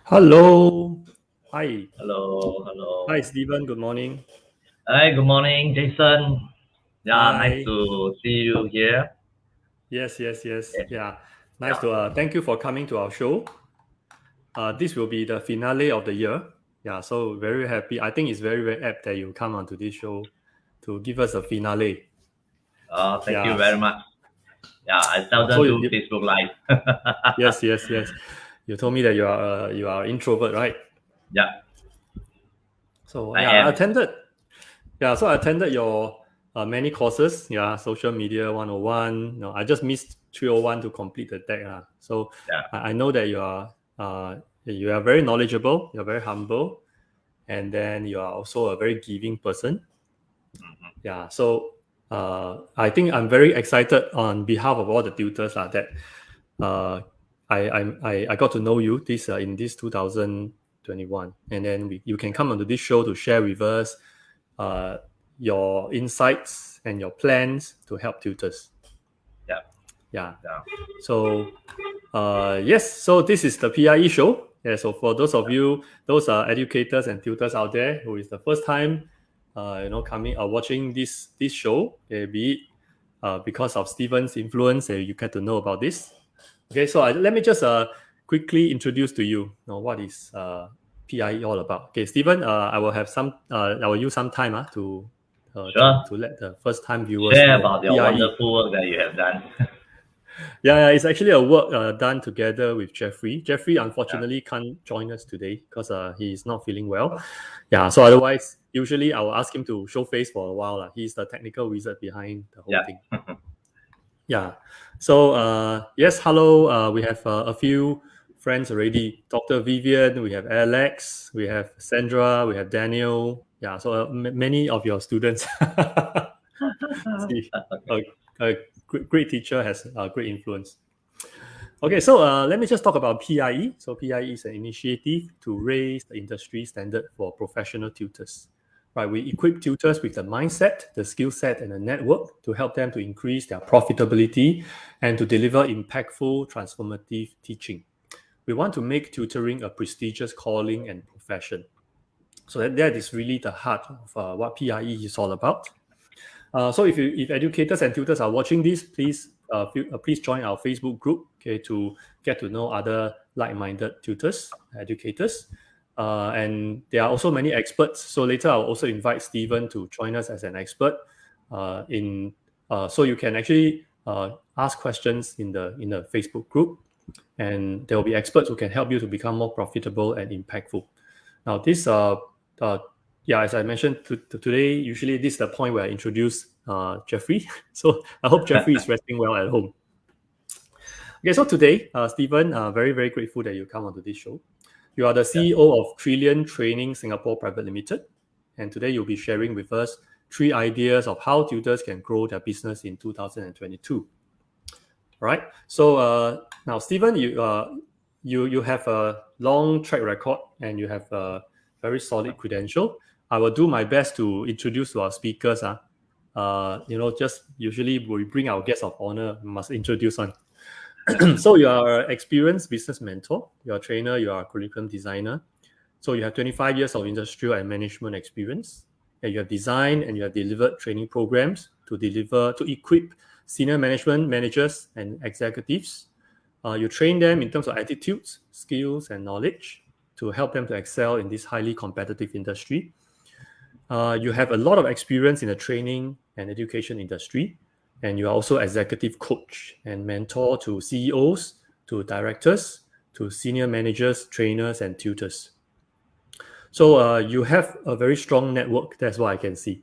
Hello. Hi. Hello, Hi, hello. Stephen. Good morning. Hi, good morning, Jason. Yeah, nice Hi. to see you here. Yes. Yeah, Yeah. Nice yeah. to thank you for coming to our show. This will be the finale of the year. Yeah, so very happy. I think it's very apt that you come onto this show to give us a finale. Thank you Yeah. very much. Yeah, I So seldom do Facebook Live. yes. You told me that you are introvert, right? Yeah, So I yeah, I am. attended. Yeah, so I attended your many courses. Yeah, social media 101. No, I just missed 301 to complete the deck. So Yeah. I know that you are very knowledgeable. You're very humble, and then you are also a very giving person. Mhm. Yeah, so I think I'm very excited on behalf of all the tutors that uh, I got to know you this in this 2021, and then you can come onto this show to share with us uh, your insights and your plans to help tutors. Yeah, Yeah. yeah, So yes, so this is the PIE show. Yeah, so for those of you, those are educators and tutors out there who is the first time, coming watching this show, be it because of Stephen's influence, you get to know about this. Okay, so let me just quickly introduce to you, what is PIE all about. Okay, Stephen, I will use some time to sure. let the first time viewers Share know about your PIE. wonderful work that you have done. Yeah, it's actually a work done together with Jeffrey. Jeffrey Yeah. unfortunately can't join us today because he is not feeling well. Yeah, so otherwise, usually I will ask him to show face for a while. He's the technical wizard behind the whole Yeah. thing. Yeah. So yes, hello. We have a few friends already. Dr. Vivian, we have Alex, we have Sandra, we have Daniel. Yeah. So many of your students. See, a great teacher has a great influence. Okay, so let me just talk about PIE. So PIE is an initiative to raise the industry standard for professional tutors. Right, we equip tutors with the mindset, the skill set, and the network to help them to increase their profitability and to deliver impactful, transformative teaching. We want to make tutoring a prestigious calling and profession. So that is really the heart of what PIE is all about. So if educators and tutors are watching this, please join our Facebook group, okay, to get to know other like-minded tutors, educators, and there are also many experts. So later I'll also invite Stephen to join us as an expert in so you can actually ask questions in the Facebook group, and there will be experts who can help you to become more profitable and impactful. Now, this uh yeah, as I mentioned today, usually this is the point where I introduce Jeffrey. So I hope Jeffrey is resting well at home. Okay, so today, Stephen, very grateful that you come onto this show. You are the Yeah. CEO of Trillion Training Singapore Private Limited, and today you'll be sharing with us three ideas of how tutors can grow their business in 2022. Right. So now, Stephen, you have a long track record and you have a very solid credential. I will do my best to introduce to our speakers. Just usually we bring our guests of honor, we must introduce one. Yeah. So you are an experienced business mentor, you're a trainer, you are a curriculum designer. So you have 25 years of industrial and management experience. And you have designed and you have delivered training programs to equip senior management managers and executives. You train them in terms of attitudes, skills, and knowledge to help them to excel in this highly competitive industry. You have a lot of experience in the training and education industry, and you are also executive coach and mentor to CEOs, to directors, to senior managers, trainers, and tutors. So you have a very strong network. That's what I can see.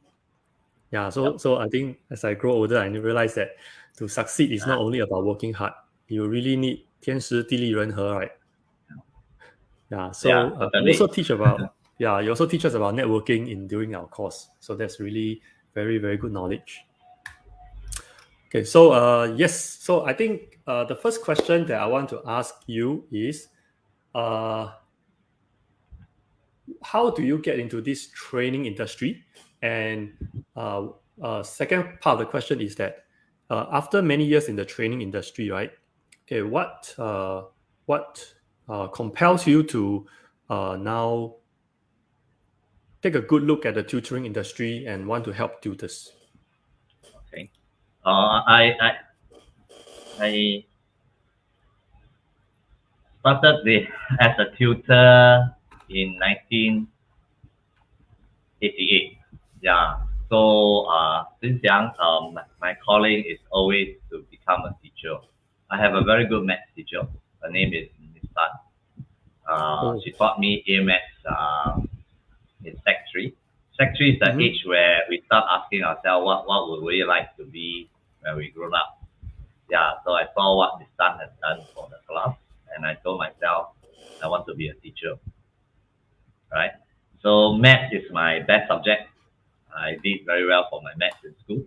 Yeah. So Yep. so I think as I grow older, I realize that to succeed is not only about working hard. You really need 天时地利人和, right? Yeah. Yeah, So you also certainly. teach about you also teach us about networking in during our course. So that's really very good knowledge. Okay. So yes. So I think the first question that I want to ask you is uh how do you get into this training industry? And second part of the question is that after many years in the training industry, right? Okay, what compels you to now take a good look at the tutoring industry and want to help tutors? Okay. I started with as a tutor in 1988. Yeah. So since young, my calling is always to become a teacher. I have a very good math teacher. Her name is Miss Tan. Oh, She taught me A maths in Sec 3. Sec 3 is the mm-hmm. age where we start asking ourselves what would we like to be when we grown up. Yeah, so I saw what Miss Tan has done for the class, and I told myself I want to be a teacher, right? So math is my best subject. I did very well for my maths in school,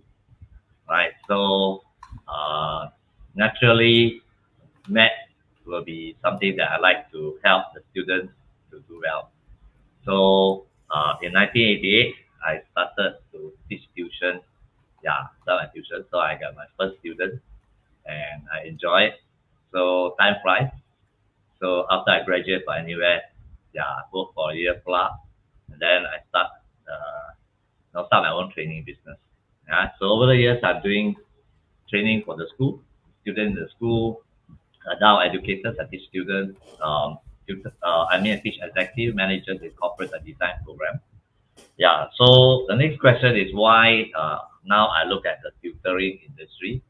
right? So uh, naturally, math will be something that I like to help the students to do well. So in 1988, I started to teach tuition. Yeah, start my tuition. So I got my first student, and I enjoy it. So time flies. So after I graduate from anywhere, yeah, I work for a year plus, and then I start my own training business. Yeah, so over the years, I'm doing training for the school, students in the school, adult educators. I teach students. I teach executive managers in corporate and design program. Yeah. So the next question is why now I look at the tutoring industry.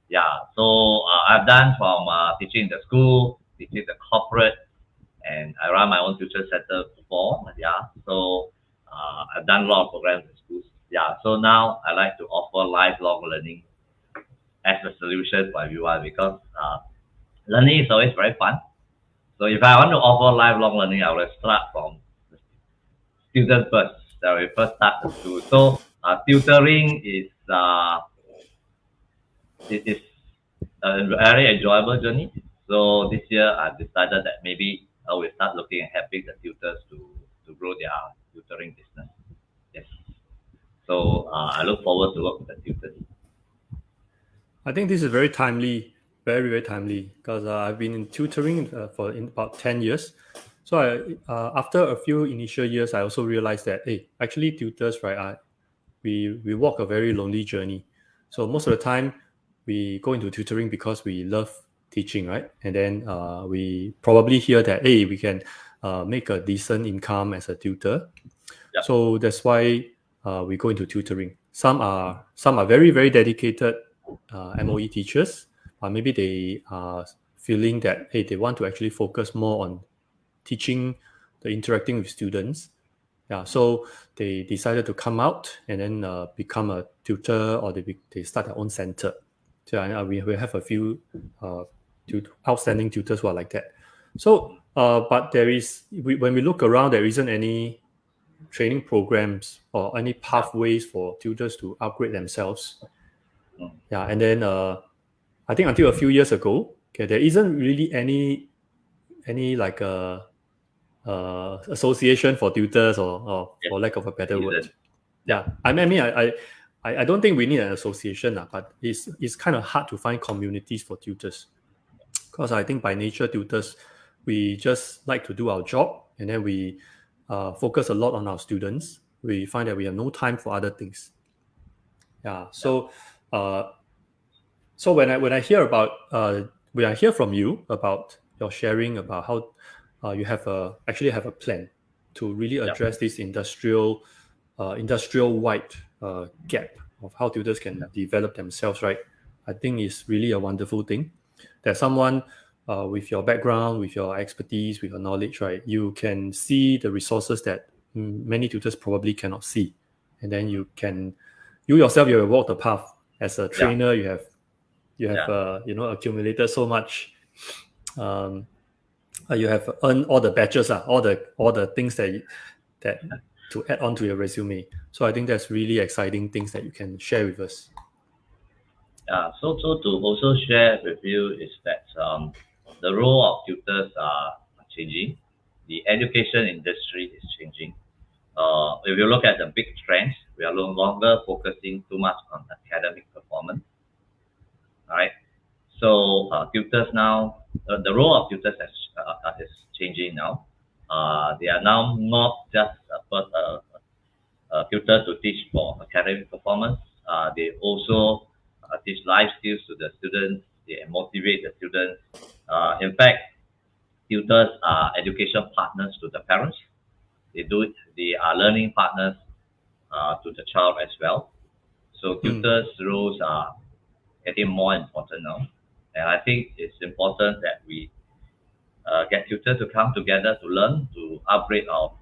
Yeah. So I've done from teaching the school, teaching the corporate, and I run my own tuition center before. Yeah. So I've done a lot of programs in schools. Yeah. So now I like to offer lifelong learning as a solution for everyone because learning is always very fun. So if I want to offer lifelong learning, I will start from student first. So we first start the school. So tutoring is a very enjoyable journey. So this year I decided that maybe I will start looking at helping the tutors to grow their tutoring business. Yes. So I look forward to work with the tutors. I think this is very timely, very very timely because I've been in tutoring for in about 10 years. So after a few initial years, I also realized that hey, actually tutors, right? We walk a very lonely journey. So most of the time, we go into tutoring because we love teaching, right? And then we probably hear that hey, we can make a decent income as a tutor. Yep. So that's why we go into tutoring. Some are very very dedicated MOE teachers, or maybe they are feeling that hey they want to actually focus more on teaching, the interacting with students. Yeah, so they decided to come out and then become a tutor, or they start their own center. So we have a few outstanding tutors who are like that. So, but when we look around, there isn't any training programs or any Yep. pathways for tutors to upgrade themselves. Mm. Yeah, and then I think until a few years ago, okay, there isn't really any like a association for tutors, or Yes. for lack of a There better word. isn't. Yeah, Yep. I don't think we need an association, but it's kind of hard to find communities for tutors because I think by nature tutors we just like to do our job, and then we focus a lot on our students. We find that we have no time for other things. Yeah, Yep. uh, so when I hear about when I hear from you about your sharing about how you actually have a plan to really Yep. address this industrial wide gap of how tutors can develop themselves, right? I think is really a wonderful thing that someone with your background, with your expertise, with your knowledge, right, you can see the resources that many tutors probably cannot see, and then you yourself, you have walked the path as a Yep. trainer. You have Yeah. accumulated so much. Um, you have earned all the badges, all the things that to add on to your resume. So I think that's really exciting things that you can share with us. Yeah. So to also share with you is that the role of tutors are changing. The education industry is changing. If you look at the big trends, we are no longer focusing too much on academic performance, right? So tutors now, the role of tutors has changing now. They are now not just tutor to teach for academic performance. They also teach life skills to the students. They motivate the students. In fact, tutors are education partners to the parents. They are learning partners to the child as well. So tutors' roles are getting more important now. And I think it's important that we get tutors to come together to learn, to upgrade our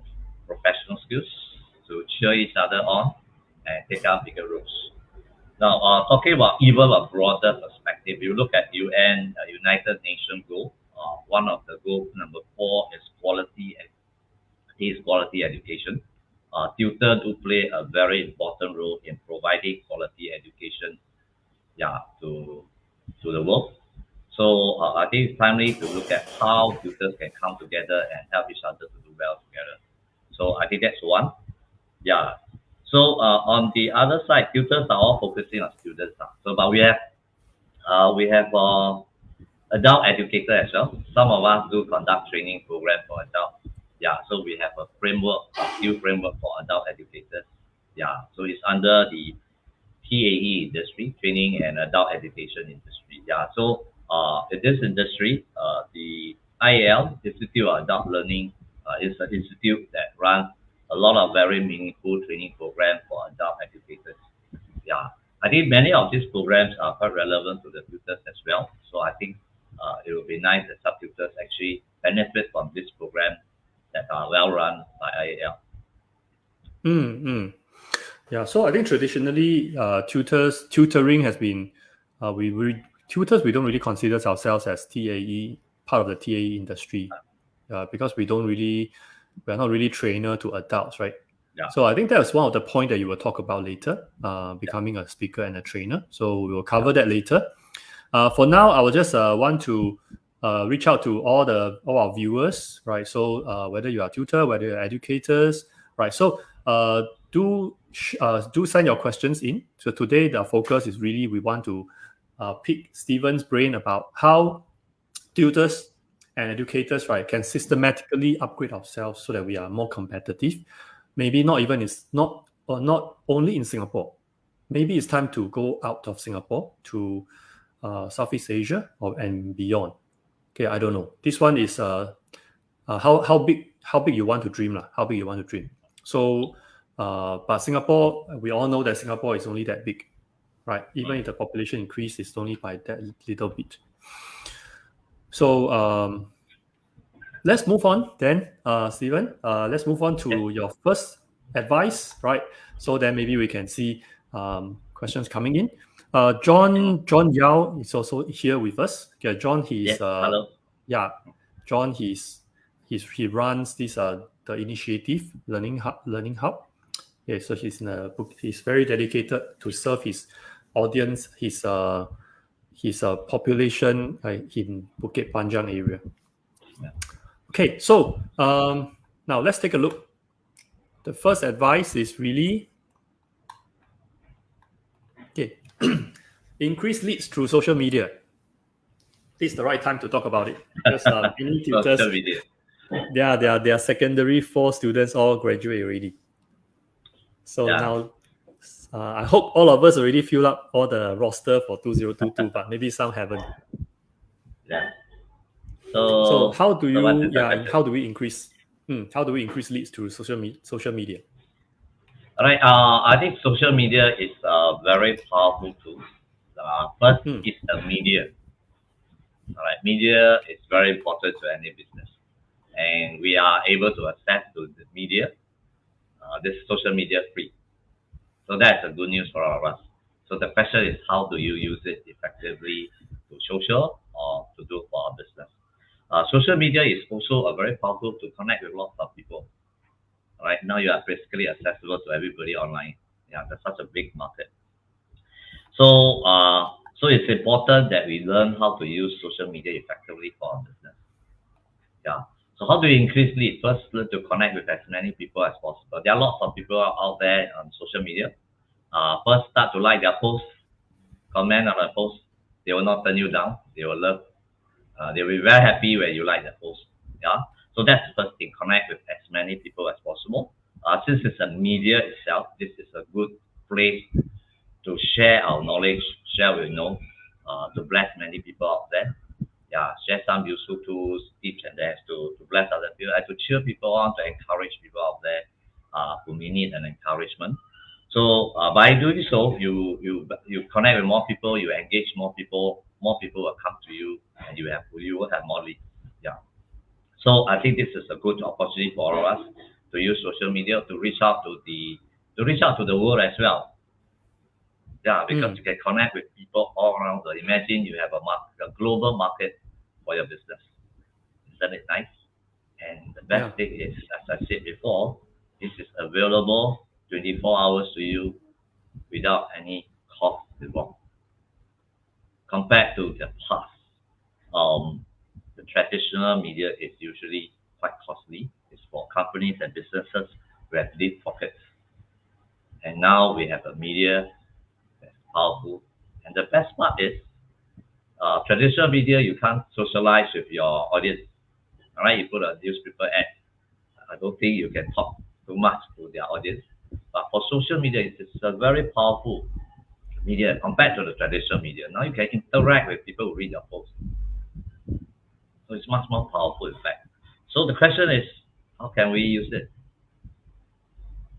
professional skills, to cheer each other on, and take up bigger roles. Now, talking about even a broader perspective, you look at UN, United Nations goal. One of the goals, number 4, is quality education. Tutor do play a very important role in providing quality education, yeah, to the world. So I think it's timely to look at how tutors can come together and help each other to do well together. So I think that's one. Yeah. So on the other side, tutors are all focusing on students. So but we have adult educator as well. Some of us do conduct training program for adult. Yeah. So we have a framework, a skill framework for adult educators. Yeah. So it's under the TAE industry, training and adult education industry. Yeah. So in this industry, the IAL, Institute of Adult Learning, is an institute that runs a lot of very meaningful training programs for adult educators. Yeah. I think many of these programs are quite relevant to the tutors as well. So I think it would be nice that sub tutors actually benefit from this program that are well run by IAL. Yeah, so I think traditionally, tutoring has been, tutors, we don't really consider ourselves as TAE, part of the TAE industry, because we are not really trainer to adults, right? Yeah. So I think that's one of the points that you will talk about later, becoming a speaker and a trainer. So we will cover that later. For now, I will just want to reach out to all our viewers, right? So whether you are tutor, whether you're educators, right? So do send your questions in. So today the focus is really we want to pick Stephen's brain about how tutors and educators, right, can systematically upgrade ourselves so that we are more competitive. Maybe not only in Singapore. Maybe it's time to go out of Singapore to Southeast Asia and beyond. Okay, I don't know. This one is how big you want to dream lah. How big you want to dream. So, but Singapore, we all know that Singapore is only that big, right? Even if the population increase, it's only by that little bit. So let's move on then, Stephen. Let's move on to your first advice, right? So then maybe we can see questions coming in. John Yao is also here with us. Okay, John, he's hello. Yeah, John, he runs this the initiative Learning Hub. Okay, so he's very dedicated to serve his audience, his population in Bukit Panjang area. Yeah. Okay, so now let's take a look. The first advice is really increase leads through social media. This is the right time to talk about it because many tutors, their secondary 4 students all graduate already. So now I hope all of us already filled up all the roster for 2022, but maybe some haven't. Yeah. So how do we increase leads through social media? All right. I think social media is a very powerful tool. First is the media. All right. Media is very important to any business, and we are able to access to the media. This social media free. So that's a good news for all of us. So the question is, how do you use it effectively to social or to do for our business? Social media is also a very powerful to connect with lots of people. Right now, you are basically accessible to everybody online. Yeah, that's such a big market. So, so it's important that we learn how to use social media effectively for our business. Yeah. So how do we increase leads? First, learn to connect with as many people as possible. There are lots of people out there on social media. First, start to like their posts, comment on a post. They will not turn you down. They will love. They will be very happy when you like the post. Yeah. So that's the first thing, connect with as many people as possible. Since it's a media itself, this is a good place to share our knowledge, share what we know, to bless many people out there. Yeah, share some useful tools, tips and tricks to bless other people, and to cheer people on, to encourage people out there who may need an encouragement. So by doing so, you connect with more people, you engage more people will come to you, and you will have more leads. Yeah. So I think this is a good opportunity for all of us to use social media to reach out to the world as well. Yeah, because you can connect with people all around. So imagine you have a global market for your business. Isn't it nice? And the best thing is, as I said before, this is available 24 hours to you without any cost involved. Compared to the past, the traditional media is usually quite costly. It's for companies and businesses who have deep pockets. And now we have a media that's powerful. And the best part is, traditional media, you can't socialize with your audience. All right, you put a newspaper ad. I don't think you can talk too much to their audience. But for social media, it's a very powerful media compared to the traditional media. Now you can interact with people who read your posts. So it's much more powerful, in fact. So the question is, how can we use it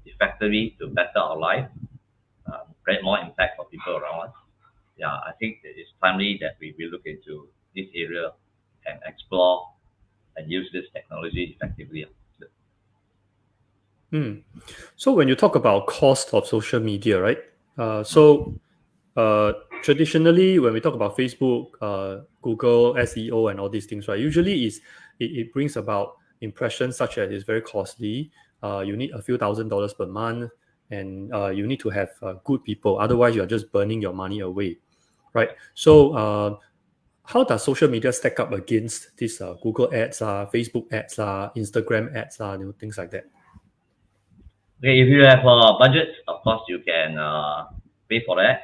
effectively to better our life, create more impact for people around us? Yeah, I think it is timely that we look into this area and explore and use this technology effectively. So when you talk about cost of social media, right? Traditionally, when we talk about Facebook, Google, SEO, and all these things, right? Usually, it brings about impressions such as it's very costly. You need a few $1,000s per month, and you need to have good people. Otherwise, you are just burning your money away, right? So, how does social media stack up against these Google ads, Facebook ads, Instagram ads, things like that? Okay, if you have a budget, of course you can pay for that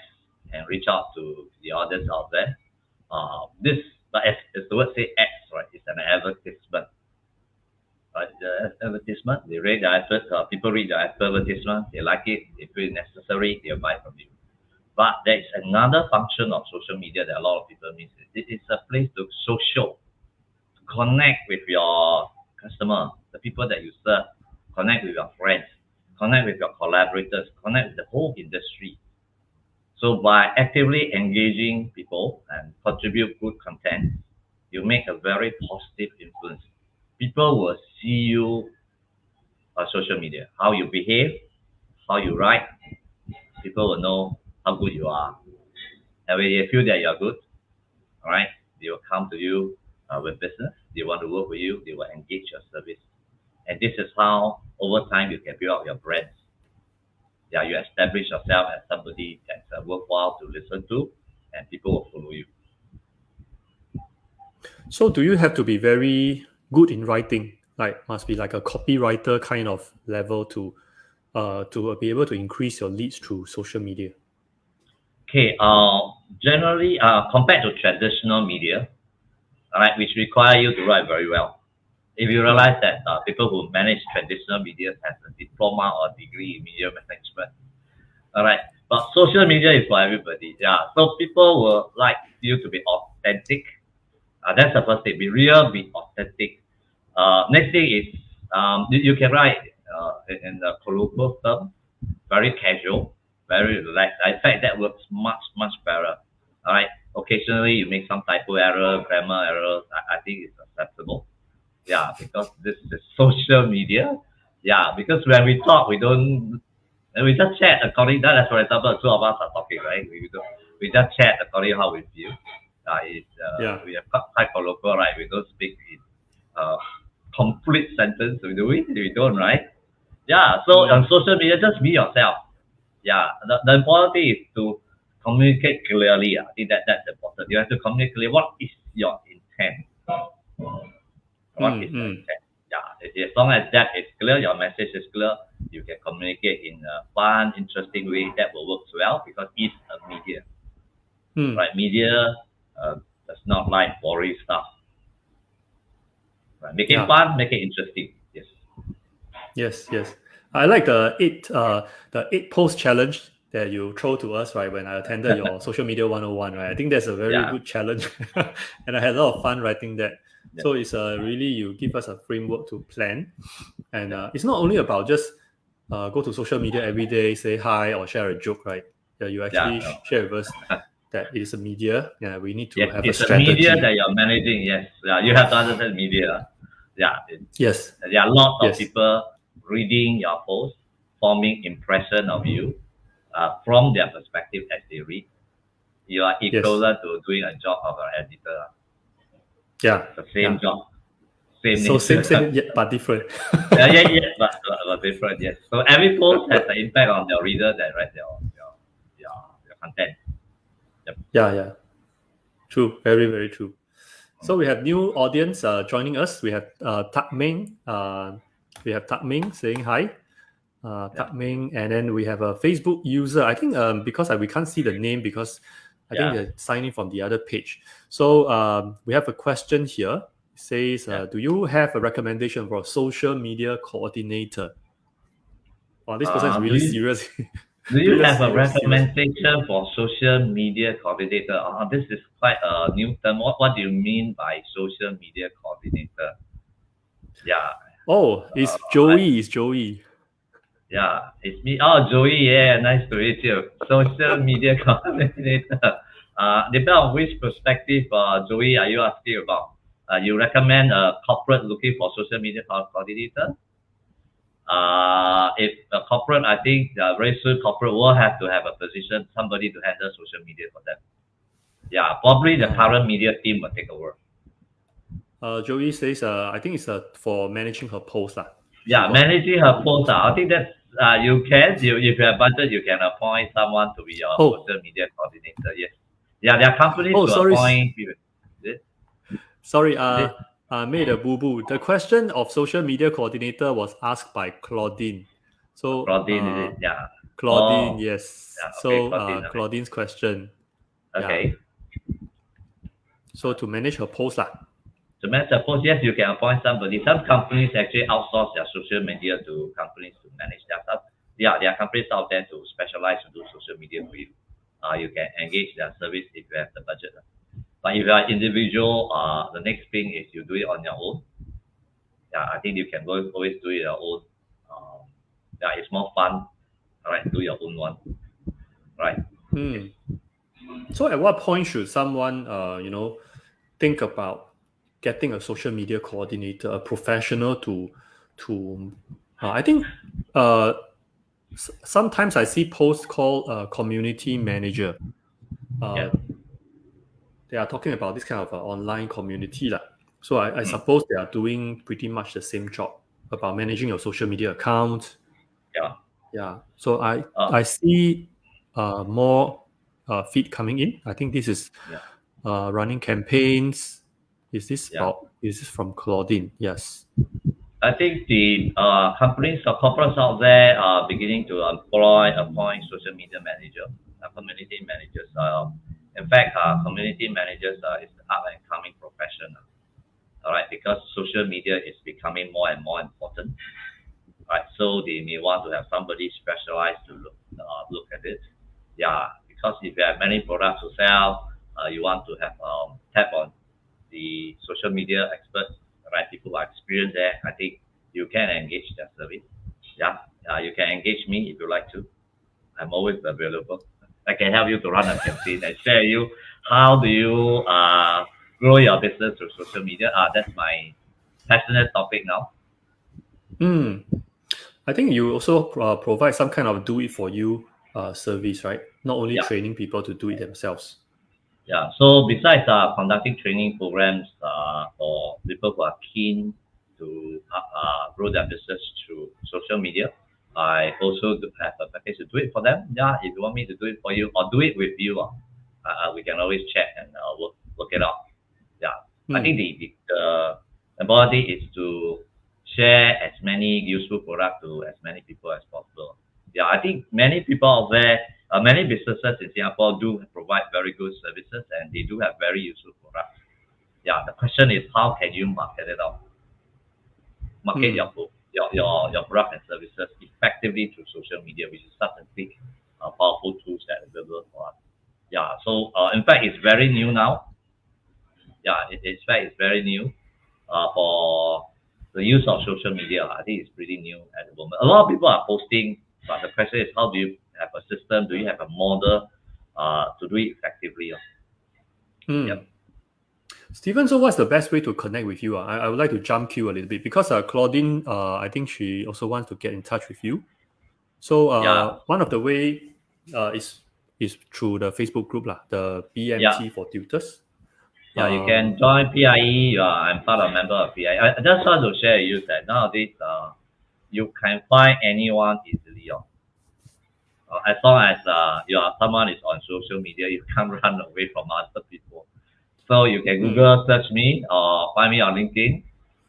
and reach out to the audience out there. This, but as the word say, ads, right? It's an advertisement. Right? The advertisement, they read the advert, people read the advertisement, they like it, they feel it necessary, they'll buy from you. But there is another function of social media that a lot of people miss. It's a place to social, to connect with your customer, the people that you serve, connect with your friends, connect with your collaborators, connect with the whole industry. So by actively engaging people and contribute good content, you make a very positive influence. People will see you on social media, how you behave, how you write. People will know how good you are. And when they feel that you are good, all right, they will come to you with business. They want to work with you. They will engage your service. And this is how, over time, you can build up your brand. Yeah, you establish yourself as somebody that's worthwhile to listen to, and people will follow you. So do you have to be very good in writing? Like must be like a copywriter kind of level to be able to increase your leads through social media. Okay, generally, compared to traditional media, all right, which require you to write very well. If you realize that people who manage traditional media have a diploma or degree in media management, all right, but social media is for everybody. Yeah, so people will like you to be authentic. That's the first thing. Be real, be authentic. Next thing is you can write in the colloquial term, very casual, very relaxed. In fact, that works much better. All right. Occasionally, you make some typo error, grammar errors. I think it's acceptable. Yeah, because this is social media. Yeah, because when we talk, we don't. And we just chat according to that. For example, two of us are talking, right? We just chat according to how we feel. We are quite colloquial, right? We don't speak in complete sentence. We do it. We don't, right? Yeah. So on social media, just be yourself. Yeah. The important thing is to communicate clearly. I think that's important. You have to communicate clearly. What is your intent? What is your intent? Yeah. As long as that is clear, your message is clear, you can communicate in a fun, interesting way that will work well because it's a media. Right? Media does not like boring stuff. Right? Make it Yeah. fun, make it interesting. Yes. Yes, yes. I like the eight post challenge that you throw to us, right? When I attended your social media 101, right? I think that's a very Yeah. good challenge. And I had a lot of fun writing that. Yeah. So it's really you give us a framework to plan. And Yeah. it's not only about just go to social media every day, say hi or share a joke, right? Yeah, you Yeah. actually No. share with us that it is a media. Yeah, we need to Yes, have a it's a media strategy. that you're managing. Yes, yeah, you have to understand media. Yeah, Yes, there are lots of yes, people reading your post, forming impression of you from their perspective as they read. You are yes. equivalent to doing a job of an editor. Yeah, The same yeah. job, same So same, nature. same, yeah, but different. Yeah, yeah, yeah, but different. Yes. So every post has an impact on your reader that read your content. Yep. Yeah, yeah. True. Very, very true. So we have new audience joining us. We have Tak Ming. We have Tak Ming saying hi. Yeah. Tak Ming, and then we have a Facebook user. I think because we can't see the name because I think Yeah. they're signing from the other page. So we have a question here. It says, Yeah. do you have a recommendation for a social media coordinator? Wow, this person is Do really you serious. Do you serious, have a serious, serious. recommendation for social media coordinator? This is quite a new term. What do you mean by social media coordinator? Yeah, Oh, it's Joey. It's Joey. yeah, it's me. Oh, Joey, yeah, nice to meet you. Social media coordinator. Depending on which perspective, Joey, are you asking about? You recommend a corporate looking for social media coordinator? If a corporate, I think very soon corporate will have to have a position, somebody to handle social media for them. Yeah, probably the Oh. current media team will take over. Joey says, I think it's for managing her post. Lah. She Yeah, got managing a her lot of post. posts. I think that's you can you if you have budget you can appoint someone to be your Oh, social media coordinator. Yes. Yeah, there are companies oh, to sorry, appoint people. Is it? sorry. Is it? I made a boo boo. The question of social media coordinator was asked by Claudine. So, Claudine, is it? Yeah. Claudine, Oh, yes. yeah. Okay, So, Claudine. Okay. Claudine's question, yeah. Okay. So to manage her post, lah. So, man, suppose yes, you can appoint somebody. Some companies actually outsource their social media to companies to manage their stuff. Yeah, there are companies out there to specialize to do social media for you. You can engage their service if you have the budget. But if you are individual, the next thing is you do it on your own. Yeah, I think you can always do it on your own. Um, yeah, it's more fun. All right, do your own one. Right. Yes. Hmm. So at what point should someone, think about getting a social media coordinator, a professional to I think sometimes I see posts called community manager. Yeah. Uh, they are talking about this kind of online community lah. So I Mm, suppose they are doing pretty much the same job about managing your social media account. yeah. Yeah. So I Uh, I see more feed coming in. I think this is yeah. running campaigns. Yeah. Is this from Claudine? Yes. I think the companies or corporates out there are beginning to appoint social media managers, community managers. In fact, community managers is the up and coming profession. All right, because social media is becoming more and more important. Right, so they may want to have somebody specialized to look at it. Yeah, because if you have many products to sell, you want to have tap on the social media experts, right? People who are experienced there. I think you can engage their service. Yeah, you can engage me if you like to. I'm always available. I can help you to run a campaign and share you how do you grow your business through social media. That's my passionate topic now. Hmm. I think you also provide some kind of do it for you service, right? Not only Yeah. training people to do it themselves. Yeah. So besides conducting training programs for people who are keen to grow their business through social media, I also do have a package to do it for them. Yeah, if you want me to do it for you or do it with you, we can always chat and work it out. Yeah, I Hmm. think the ability is to share as many useful products to as many people as possible. Yeah, I think many people out there, many businesses in Singapore do provide very good services and they do have very useful products. Yeah, the question is how can you market it out? market your product and services effectively through social media, which is such a big, powerful tools that available for us. Yeah. So in fact, it's very new now. Yeah. In fact, it's very new. For the use of social media, I think it's pretty new at the moment. A lot of people are posting, but the question is, how do you have a system? Do you have a model to do it effectively? Yep. Stephen, so what's the best way to connect with you? I would like to jump queue a little bit because Claudine, I think she also wants to get in touch with you. So Yeah. one of the way is through the Facebook group lah, the Yeah. BMT for tutors. Yeah, you can join PIE. I'm part of member of PIE. I just want to share with you that nowadays, you can find anyone easily. As long as someone is on social media, you can't run away from other people. So you can Google search me or find me on LinkedIn,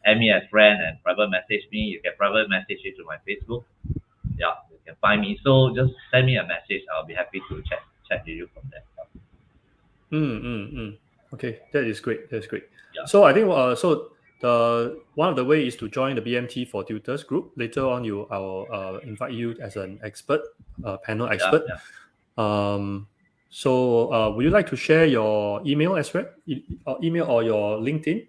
add me as friend and private message me. You can private message me to my Facebook. Yeah, you can find me. So just send me a message. I'll be happy to chat with you from there. Okay, that is great. That's great. Yeah. So I think so the one of the way is to join the BMT for tutors group. Later on, I'll invite you as an expert, panel expert. Yeah. So would you like to share your email as well? Email or your LinkedIn?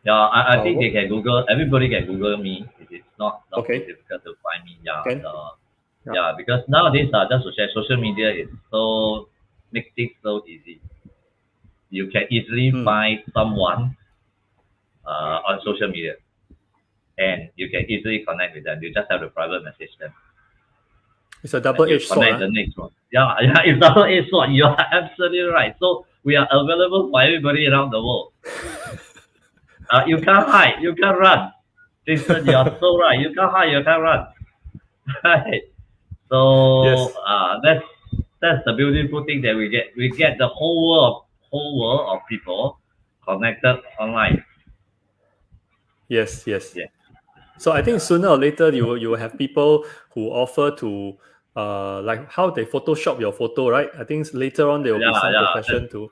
Yeah, I think they can Google. Everybody can Google me. It's not okay. so difficult to find me. Yeah. Okay. Yeah, because nowadays, just to share, social media is so makes things so easy. You can easily find someone on social media, and you can easily connect with them. You just have to private message them. It's a double-edged sword. Connect the next one. Yeah, it's double-edged sword. You are absolutely right. So we are available for everybody around the world. You can't hide. You can't run. Jason, you are so right. You can't hide. You can't run. Right. So yes. That's the beautiful thing that we get. We get the whole world of people connected online. Yes. Yeah. So I think sooner or later you will have people who offer to like how they Photoshop your photo, right? I think later on there will be some profession to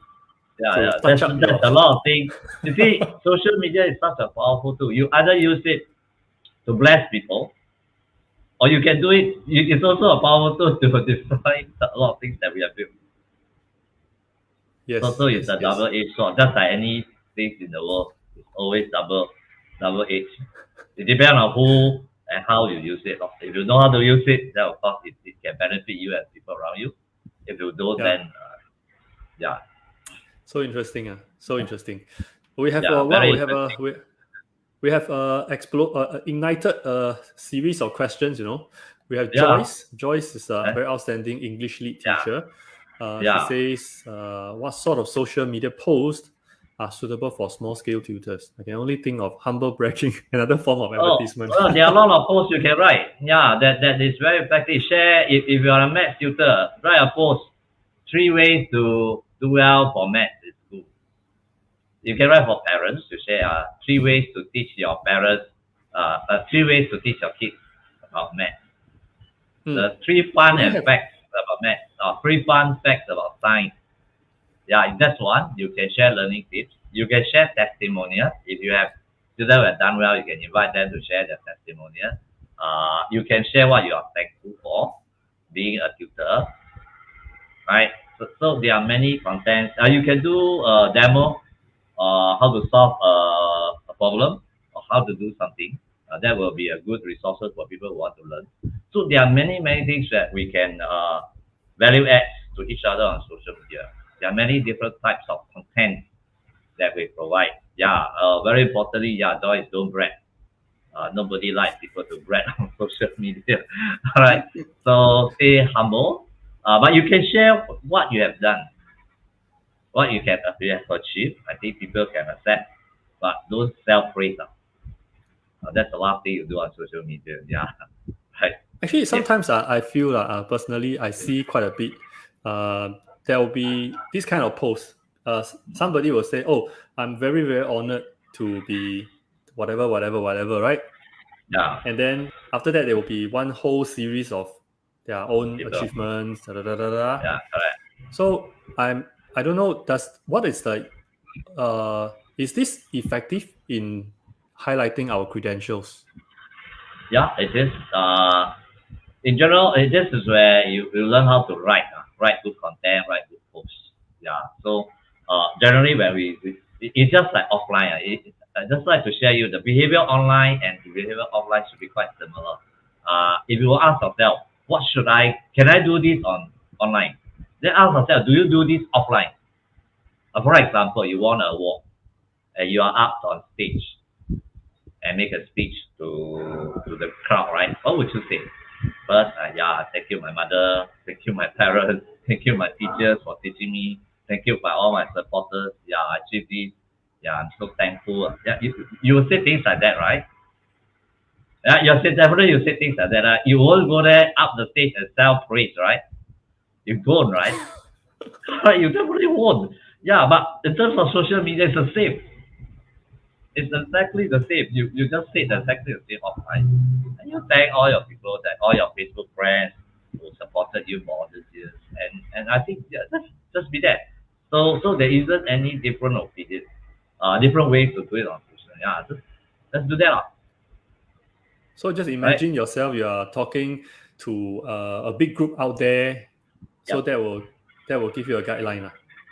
touch up That's a lot of things. You see, social media is such a powerful tool. You either use it to bless people, or you can do it. It's also a powerful tool to destroy a lot of things that we have built. Yes. So it's a double-edged sword. Just like any things in the world, it's always double-edged. It depends on who and how you use it. If you know how to use it, then of course it can benefit you and people around you. If you don't, then So interesting. So interesting. We have we have ignited a series of questions. We have Joyce. Joyce is a very outstanding English lead teacher. She says, what sort of social media posts are suitable for small-scale tutors? I can only think of humble bragging, another form of advertisement. There are a lot of posts you can write. Yeah, that is very effective. Share, if you are a math tutor, write a post. 3 ways to do well for math in school. You can write for parents to share 3 ways to teach your parents, 3 ways to teach your kids about math. The 3 fun facts about math, or 3 fun facts about science. Yeah, that's one. You can share learning tips. You can share testimonials. If you have students who have done well, you can invite them to share their testimonial. You can share what you are thankful for being a tutor. Right? So there are many contents. You can do a demo, how to solve a problem or how to do something. That will be a good resources for people who want to learn. So there are many things that we can value add to each other on social media. There are many different types of content that we provide. Very importantly, Joyce, don't brag. Nobody likes people to brag on social media. All right. So stay humble. But you can share what you have done, what you have achieved. I think people can accept, but don't self-praise. That's the last thing you do on social media. Yeah. Right. Actually, sometimes I feel personally, I see quite a bit. There will be this kind of post. Somebody will say, "Oh, I'm very, very honored to be whatever, right?" Yeah. And then after that, there will be one whole series of their own achievements. Yeah, correct. So I don't know. What is the is this effective in highlighting our credentials. Yeah, it is. In general, this is where you learn how to write good content, write good posts. Yeah. So generally, when it's just like offline. I just like to share you the behavior online and the behavior offline should be quite similar. If you will ask yourself, what should can I do this online? Then ask yourself, do you do this offline? For example, you won an award and you are up on stage and make a speech to the crowd, right? What would you say? First, yeah, thank you, my mother. Thank you, my parents. Thank you, my teachers for teaching me. Thank you for all my supporters. Yeah, I achieved this. Yeah, I'm so thankful. Yeah, you will say things like that, right? Yeah, definitely you say things like that. You won't go there up the stage and self praise, right? You don't, right? You definitely won't. Yeah, but in terms of social media, it's the same. It's exactly the same. You just said exactly the same offline. And you thank all your people, that all your Facebook friends who supported you for all these years. And I think yeah, just be that. So there isn't any different opinion, different ways to do it on social. Yeah, just let's do that. So just Right? imagine yourself you are talking to a big group out there. So Yep. that will give you a guideline.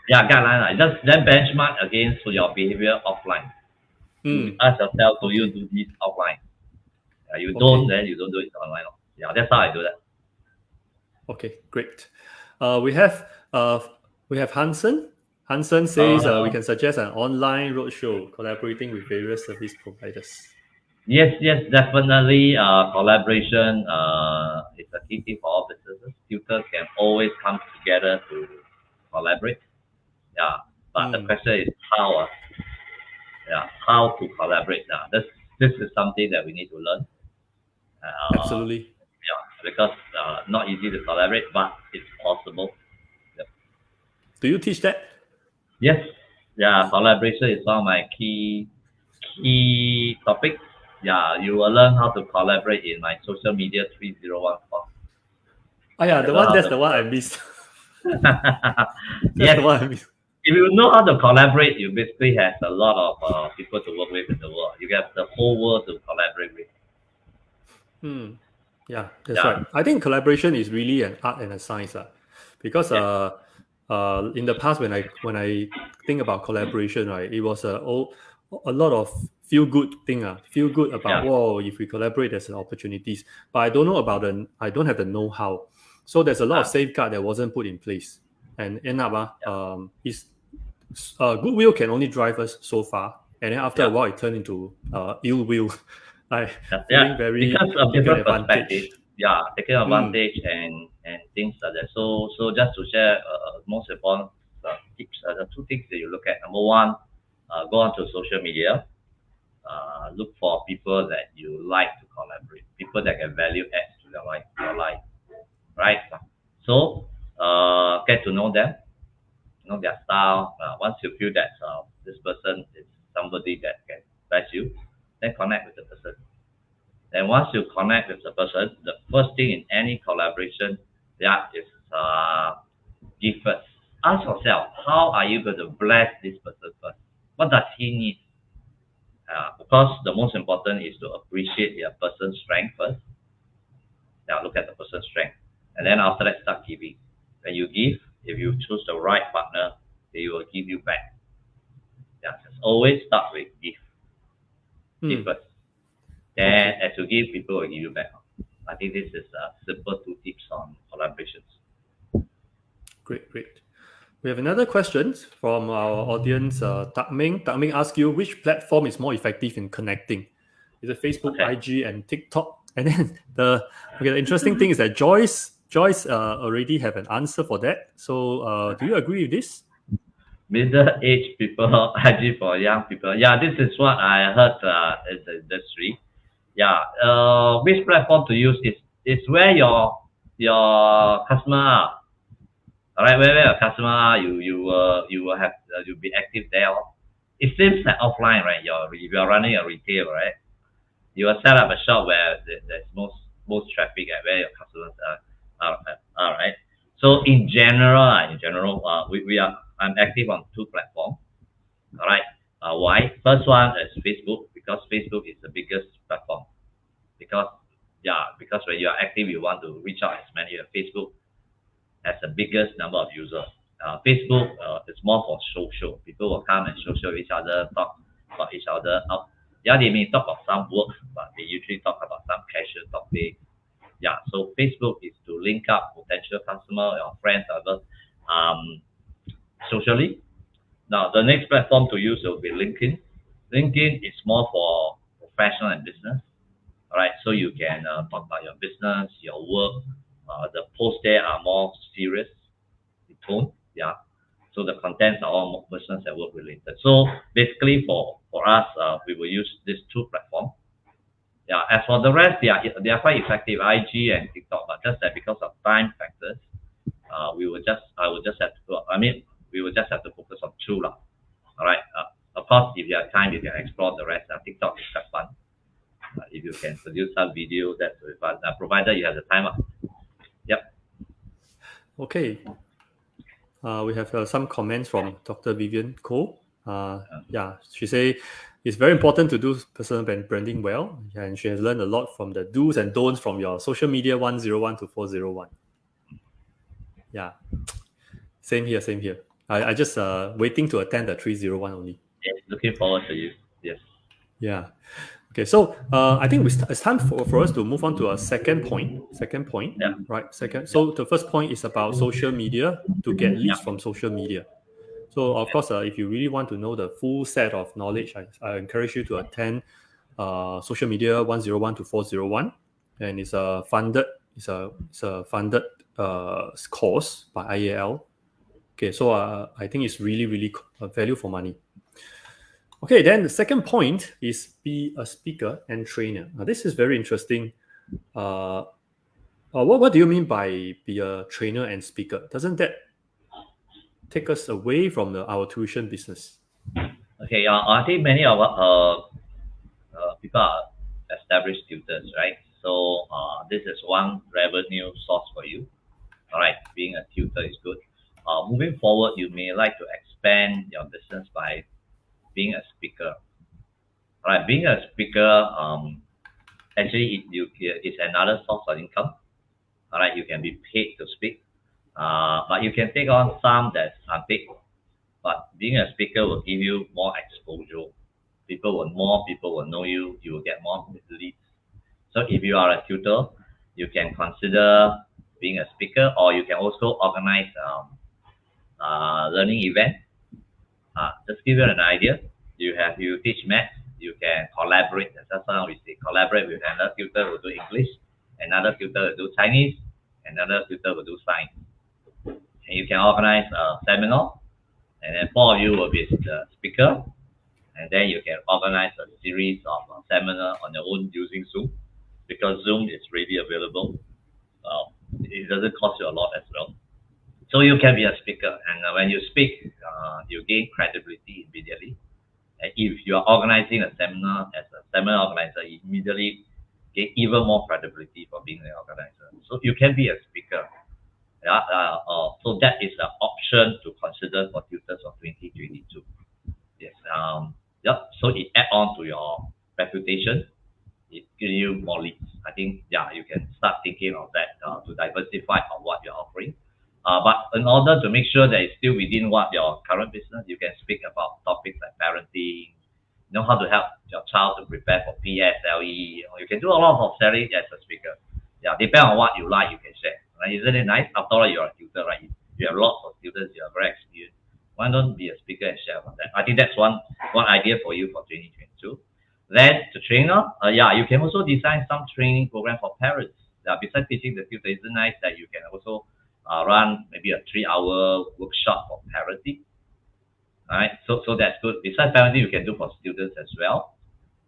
Yeah, guideline. Just then benchmark against your behavior offline. You Mm, ask yourself, do you okay. do this offline? You don't, Okay. then you don't do it online. Yeah, that's how I do that. Okay. Great. We have Hansen. Hansen says we Uh, can suggest an online roadshow collaborating with various service providers. Yes, yes, definitely. Collaboration is a key thing for all businesses. Tutors can always come together to collaborate. Yeah, but the Mm, question is how. Yeah, how to collaborate. This is something that we need to learn. absolutely. Yeah, because not easy to collaborate, but it's possible. Yep. Do you teach that? Yes, yeah, collaboration is one of my key topics. Yeah, you will learn how to collaborate in my social media 301 course. Ah, Yeah, yeah, you learn how that's to the one I missed. That's the yes, one I missed. if you know how to collaborate, you basically have a lot of people to work with in the world. You get the whole world to collaborate with. Hmm. Yeah, that's right. Yeah, I think collaboration is really an art and a science, because yes, in the past when I think about collaboration, right, it was a lot of feel good thing, feel good about yeah, whoa, if we collaborate, there's opportunities. But I don't have the know how, so there's a lot of ah, safeguard that wasn't put in place, and end up yeah, is goodwill can only drive us so far, and then after a yeah, while it turned into ill will, like yeah. feeling very Because of taken different perspective, advantage. yeah, taking Mm, advantage and things like that. So just to share, most important tips, the two things that you look at. Number one, go on to social media. Look for people that you like to collaborate, people that can value add to your life, right? So get to know them, know their style. Once you feel that this person is somebody that can bless you, then connect with the person. Then once you connect with the person, the first thing in any collaboration, yeah, is give first. Ask yourself, how are you going to bless this person first? What does he need? Because the most important is to appreciate the person's strength first. Now look at the person's strength, and then after that start giving. When you give, if you choose the right partner, they will give you back. Yeah, just always start with give mm, first. Then okay, as you give, people will give you back. I think this is a simple two tips on collaborations. great, great. We have another question from our audience. Tak Ming. Tak Ming asks you which platform is more effective in connecting. Is it Facebook, Okay, IG, and TikTok? And then the interesting thing is that Joyce already have an answer for that. So do you agree with this? middle age people, IG for young people. Yeah, this is what I heard in the industry. Yeah, which platform to use is where your customer are. All right, where your customer are, you will have you'll be active there. It seems like offline, right? If you're running a retail, right? You will set up a shop where there's most traffic at where your customers are right? So in general, we are I'm active on two platforms. All right. Why? First one is Facebook because Facebook is the biggest platform. Because because when you are active, you want to reach out as many. Facebook has the biggest number of users. Facebook is more for social. People will come and social with each other, talk about each other. Yeah, they may talk about some work, but they usually talk about some casual topic. Yeah, so Facebook is to link up potential customer or friends, others, socially. Now, the next platform to use will be LinkedIn. LinkedIn is more for professional and business. All right, so you can talk about your business, your work. The posts there are more serious in tone. Yeah, so the contents are all more business and work related. So basically, for us, we will use these two platforms. Yeah, as for the rest, they are quite effective, IG and TikTok, but just that because of time factors, I will just have to. I mean, we will just have to focus on two lah. All right. Of course, if you have time, you can explore the rest. TikTok is quite fun. If you can produce some video, that's very fun. Provided you have the time. Yep. Okay. We have some comments from Dr. Vivian Ko. Yeah, she say it's very important to do personal branding well, and she has learned a lot from the do's and don'ts from your social media 101 to 401. Yeah, same here, same here. I just waiting to attend the 301 only. Yes, looking forward to you. Yes. Yeah. Okay, so I think it's time for us to move on to a second point. Second point, Yeah. right? Second. Yeah. So the first point is about social media to get leads Yeah. from social media. So of course, if you really want to know the full set of knowledge, I encourage you to attend social media 101 to 401, and it's a funded funded course by IAL. Okay, so I think it's really value for money. Okay, then the second point is be a speaker and trainer. Now, this is very interesting. What do you mean by be a trainer and speaker? Doesn't that take us away from our tuition business? Okay. I think many of people are established tutors, right? So this is one revenue source for you. All right, being a tutor is good. Moving forward, you may like to expand your business by being a speaker. All right, being a speaker, actually, it's another source of income. All right, you can be paid to speak, but you can take on some that's unpaid. But being a speaker will give you more exposure. More people will know you. You will get more leads. So if you are a tutor, you can consider being a speaker, or you can also organize learning event. Just give you an idea. You teach math, you can collaborate. That's why we say collaborate with another tutor will do English, another tutor will do Chinese, another tutor will do science. And you can organize a seminar, and then four of you will be the speaker, and then you can organize a series of seminar on your own using Zoom, because Zoom is readily available. It doesn't cost you a lot as well. So you can be a speaker, and when you speak, you gain credibility immediately. And if you are organizing a seminar as a seminar organizer, you immediately gain even more credibility for being an organizer. So you can be a speaker. Yeah. So that is an option to consider for tutors of 2022. Yes. Yep. So it add on to your reputation. It gives you more leads. I think you can start thinking of that to diversify on what you're offering. But in order to make sure that it's still within what your current business, you can speak about topics like parenting, how to help your child to prepare for PSLE. You can do a lot of selling as a speaker. Yeah, depending on what you like, you can share. Right? Isn't it nice? After all, you're a tutor, right? You have lots of students, you are very experienced. Why don't be a speaker and share about that? I think that's one idea for you for 2022. Then the trainer, you can also design some training program for parents. Besides teaching the tutor, isn't it nice that you can also run maybe a 3-hour workshop for parenting? All right, so that's good. Besides parenting, you can do for students as well.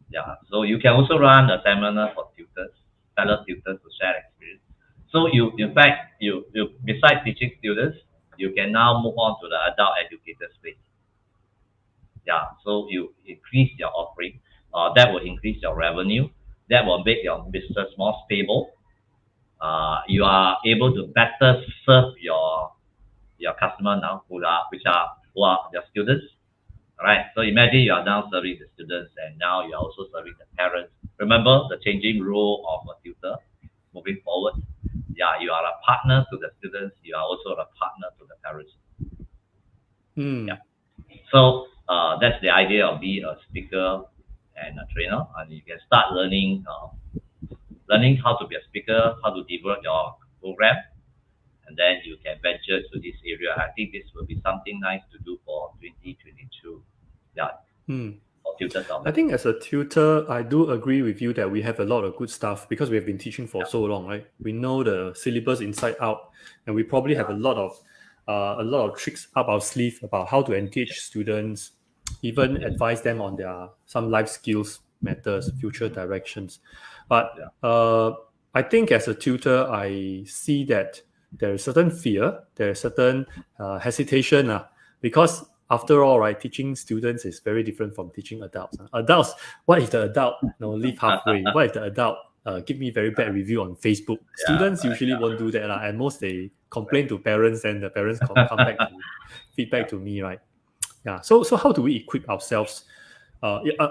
Yeah, so you can also run a seminar for tutors, fellow tutors to share experience. So in fact, you besides teaching students, you can now move on to the adult educator space. Yeah, so you increase your offering. That will increase your revenue. That will make your business more stable. You are able to better serve your customer now, who are your students. Alright, so imagine you are now serving the students and now you are also serving the parents. Remember the changing role of a tutor moving forward? Yeah, you are a partner to the students, you are also a partner to the parents. Yeah. Hmm. So that's the idea of being a speaker and a trainer, and you can start learning how to be a speaker, how to develop your program, and then you can venture to this area. I think this will be something nice to do for 2022. Yeah, Hmm. for tutors out I there. think as a tutor, I do agree with you that we have a lot of good stuff because we have been teaching for Yeah, so long, right? We know the syllabus inside out, and we probably have yeah, a lot of tricks up our sleeve about how to engage students, even yes, advise them on their some life skills matters, future directions. But yeah. I think as a tutor, I see that there is certain fear, there is certain hesitation, because after all, right, teaching students is very different from teaching adults. Adults, what if the adult leave halfway? What if the adult give me very bad review on Facebook? Yeah, Students right, usually won't yeah, do that, and most they right. complain to parents, and the parents come back to feedback Yeah. to me, right? Yeah. So how do we equip ourselves?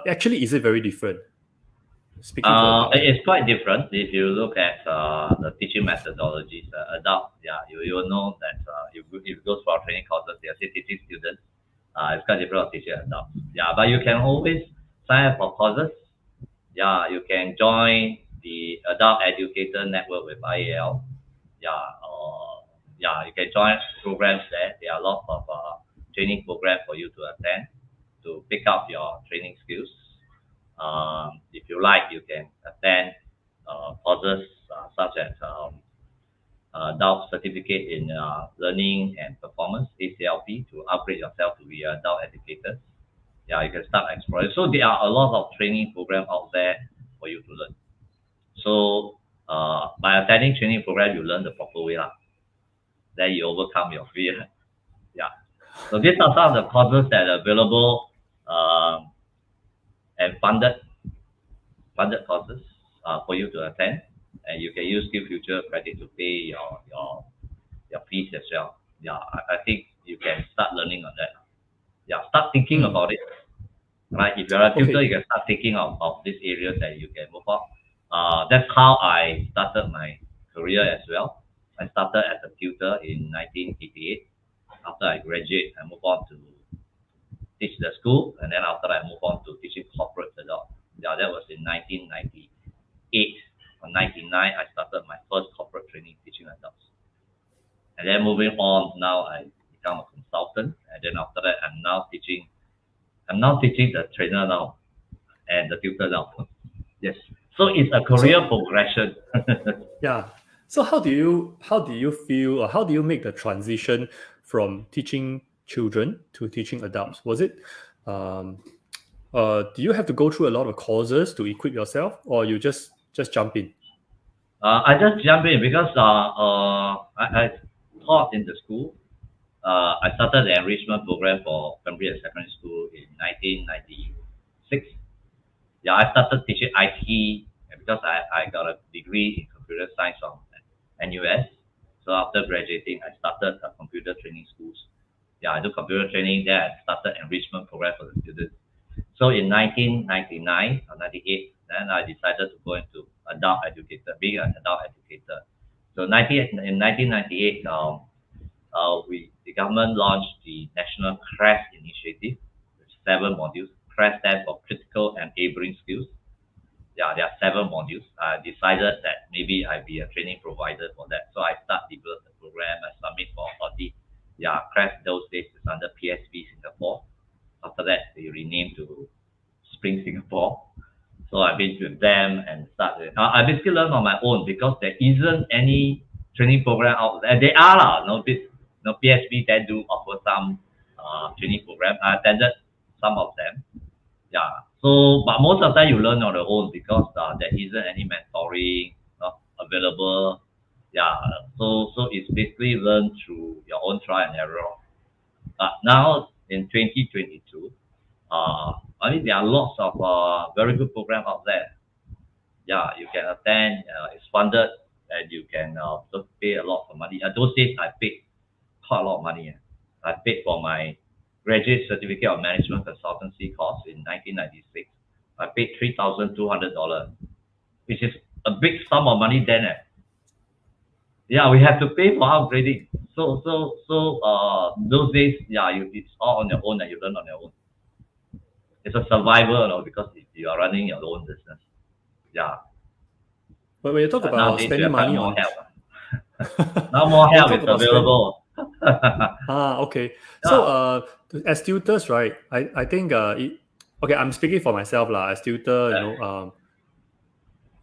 Actually, is it very different speaking to adults? It's quite different if you look at the teaching methodologies. Adults, yeah, you will know that if it goes for training courses, they are still teaching students. It's quite different from teaching adults. Yeah, but you can always sign up for courses. Yeah, you can join the Adult Educator Network with IAL. Yeah, yeah, you can join programs there. There are lots of training programs for you to attend to pick up your training skills. If you like, you can attend courses such as adult certificate in learning and performance (ACLP) to upgrade yourself to be an adult educator. Yeah, you can start exploring. So there are a lot of training programs out there for you to learn. So by attending training program, you learn the proper way lah. Then you overcome your fear. Yeah. So these are some of the courses that are available and funded courses for you to attend, and you can use SkillsFuture credit to pay your fees as well. Yeah, I think you can start learning on that. Yeah, start thinking Hmm. about it. Right, if you're a tutor, Okay. you can start thinking of these areas that you can move on. That's how I started my career as well. I started as a tutor in 1988. After I graduate, I moved on to teach the school, and then after that, I moved on to teaching corporate adult. Yeah, that was in 1998 or 99. I started my first corporate training teaching adults, and then moving on, now I become a consultant, and then after that, I'm now teaching. I'm now teaching the trainer now and the tutor now. Yes, so it's a career So progression. yeah. So how do you feel, or how do you make the transition from teaching children to teaching adults? Was it um, do you have to go through a lot of courses to equip yourself, or you just jump in? I just jump in because I taught in the school. I started the enrichment program for primary and secondary school in 1996. Yeah, I started teaching IT because I got a degree in computer science from NUS. So after graduating, I started computer training schools. Yeah, I do computer training. Then I started enrichment program for the students. So in 1999 or 98, then I decided to go into adult educator, being an adult educator. So in 1998, the government launched the National CREST initiative with 7 modules. CREST stands for Critical Enabling Skills. Yeah, there are 7 modules. I decided that maybe I'd be a training provider for that. So I start develop the program. I submit for audit. Yeah, CREST those days is under PSB Singapore. After that, they renamed to Spring Singapore. So I've been with them and started. I basically learn on my own because there isn't any training program out there. They are lah, no PSB they do offer some training program. I attended some of them. Yeah. So, but most of the time you learn on your own because there isn't any mentoring available. Yeah. So it's basically learn through your own trial and error. But now in 2022, I mean there are lots of very good programs out there. Yeah, you can attend. It's funded, and you can just pay a lot of money. Those days I paid quite a lot of money. I paid for my graduate certificate of management consultancy course in 1996. I paid $3,200, which is a big sum of money then. Yeah, we have to pay for upgrading. Those days, yeah, it's all on your own and you learn on your own. It's a survival, because if you are running your own business. Yeah. But when you talk about Nowadays, you spending have had money more on, help. Now more when you help talk is about spend, available. okay. So, Yeah, as tutors, right? I think, okay, I'm speaking for myself, lah. As tutor,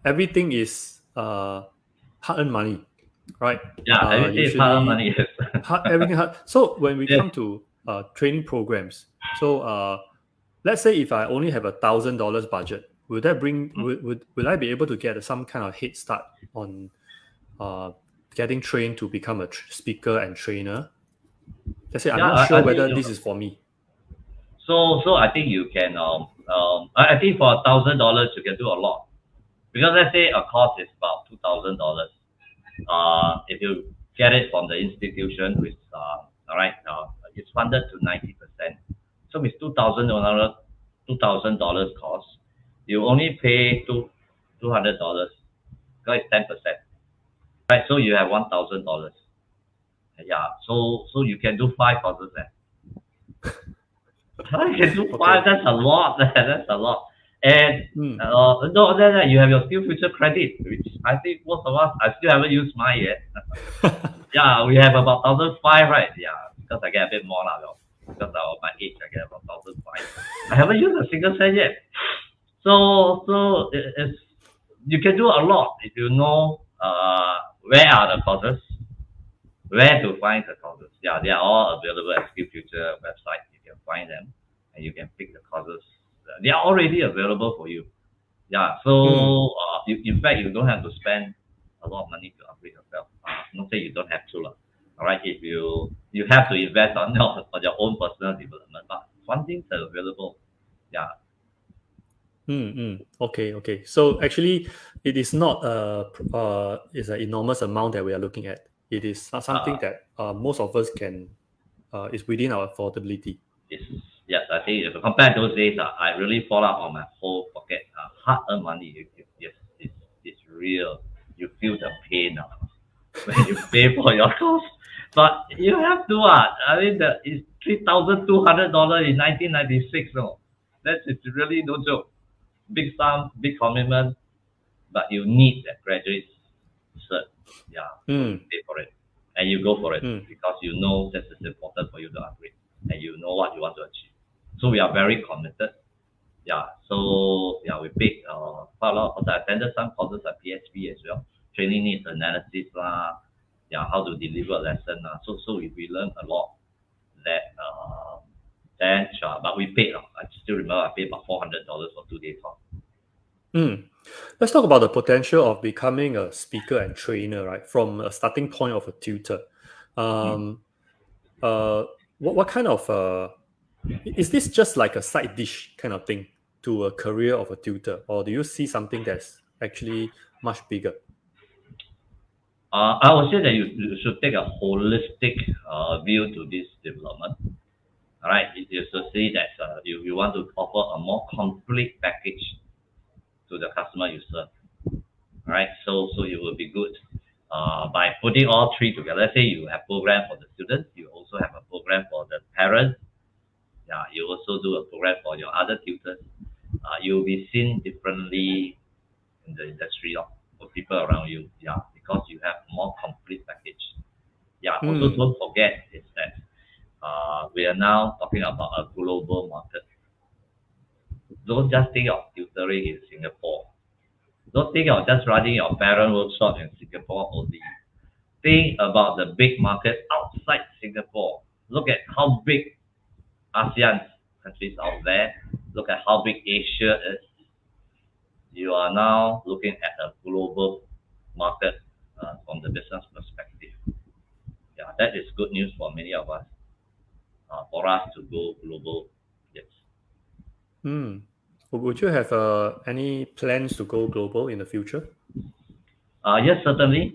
everything is hard-earned money, right? yeah. Everything is hard Usually, money. Yes. everything hard. So when we Yes. come to training programs, so let's say if I only have $1,000 budget, would that bring will I be able to get some kind of head start on uh, getting trained to become a speaker and trainer? Let's say I'm Yeah, not I sure think whether this is for me. so. I think you can. I think for $1,000 you can do a lot, because let's say a course is about $2,000. If you get it from the institution, which all right, it's funded to 90%. So with $2,000 cost, you only pay $200, because it's 10%. Right, so you have $1,000. Yeah, so you can do 5 courses there. You can do five. Okay. That's a lot. That's a lot. And Mm. no, other than that, you have your skill future credit, which I think most of us, I still haven't used mine yet. Yeah, we have about 1,005, right? Yeah, because I get a bit more now, because of my age, I get about 1,005. I haven't used a single cent yet. It's, you can do a lot if you know where are the courses, where to find the courses. Yeah, they are all available at SkillFuture website. You can find them and you can pick the courses. They are already available for you. Yeah, Mm. so in fact, you don't have to spend a lot of money to upgrade yourself. Not say you don't have to, lah. All right, if you have to invest on your own personal development, but fundings are available. Yeah, Okay, okay. So actually, it is not it's an enormous amount that we are looking at. It is something uh, that most of us can is within our affordability. it's, yes, I think if you compare those days, I really fall out on my whole pocket. Hard-earned money, yes, it's real. You feel the pain when you pay for your course. But you have to. I mean, it's $3,200 in 1996. No, it's really no joke. Big sum, big commitment, but you need that graduate cert. Yeah, so you Mm, pay for it and you go for it mm, because you know this is important for you to upgrade and you know what you want to achieve. So we are very committed. Yeah, so yeah, we pick quite a lot of courses. I attended some courses at PSB as well, training needs analysis lah, yeah, how to deliver a lesson lah. So we learn a lot that then but we paid. I still remember I paid about $400 for 2 days course. mm. Let's talk about the potential of becoming a speaker and trainer, right? From a starting point of a tutor. Mm. Um, uh, what kind of is this just like a side dish kind of thing to a career of a tutor, or do you see something that's actually much bigger? I would say that you should take a holistic view to this development. All right, you should see that you want to offer a more complete package to the customer you serve. All right, so it will be good by putting all three together. Let's say you have program for the students, you also have a program for the parents. Yeah, you also do a program for your other tutors. You'll be seen differently in the industry for people around you. Yeah, because you have more complete package. Yeah, also Mm, don't forget is that we are now talking about a global market. Don't just think of tutoring in Singapore. Don't think of just running your parent workshop in Singapore only. Think about the big market outside Singapore. Look at how big ASEAN countries out there. Look at how big Asia is. You are now looking at a global market from the business perspective. Yeah, that is good news for many of us. For us to go global, yes. mm. Would you have any plans to go global in the future? Yes, certainly.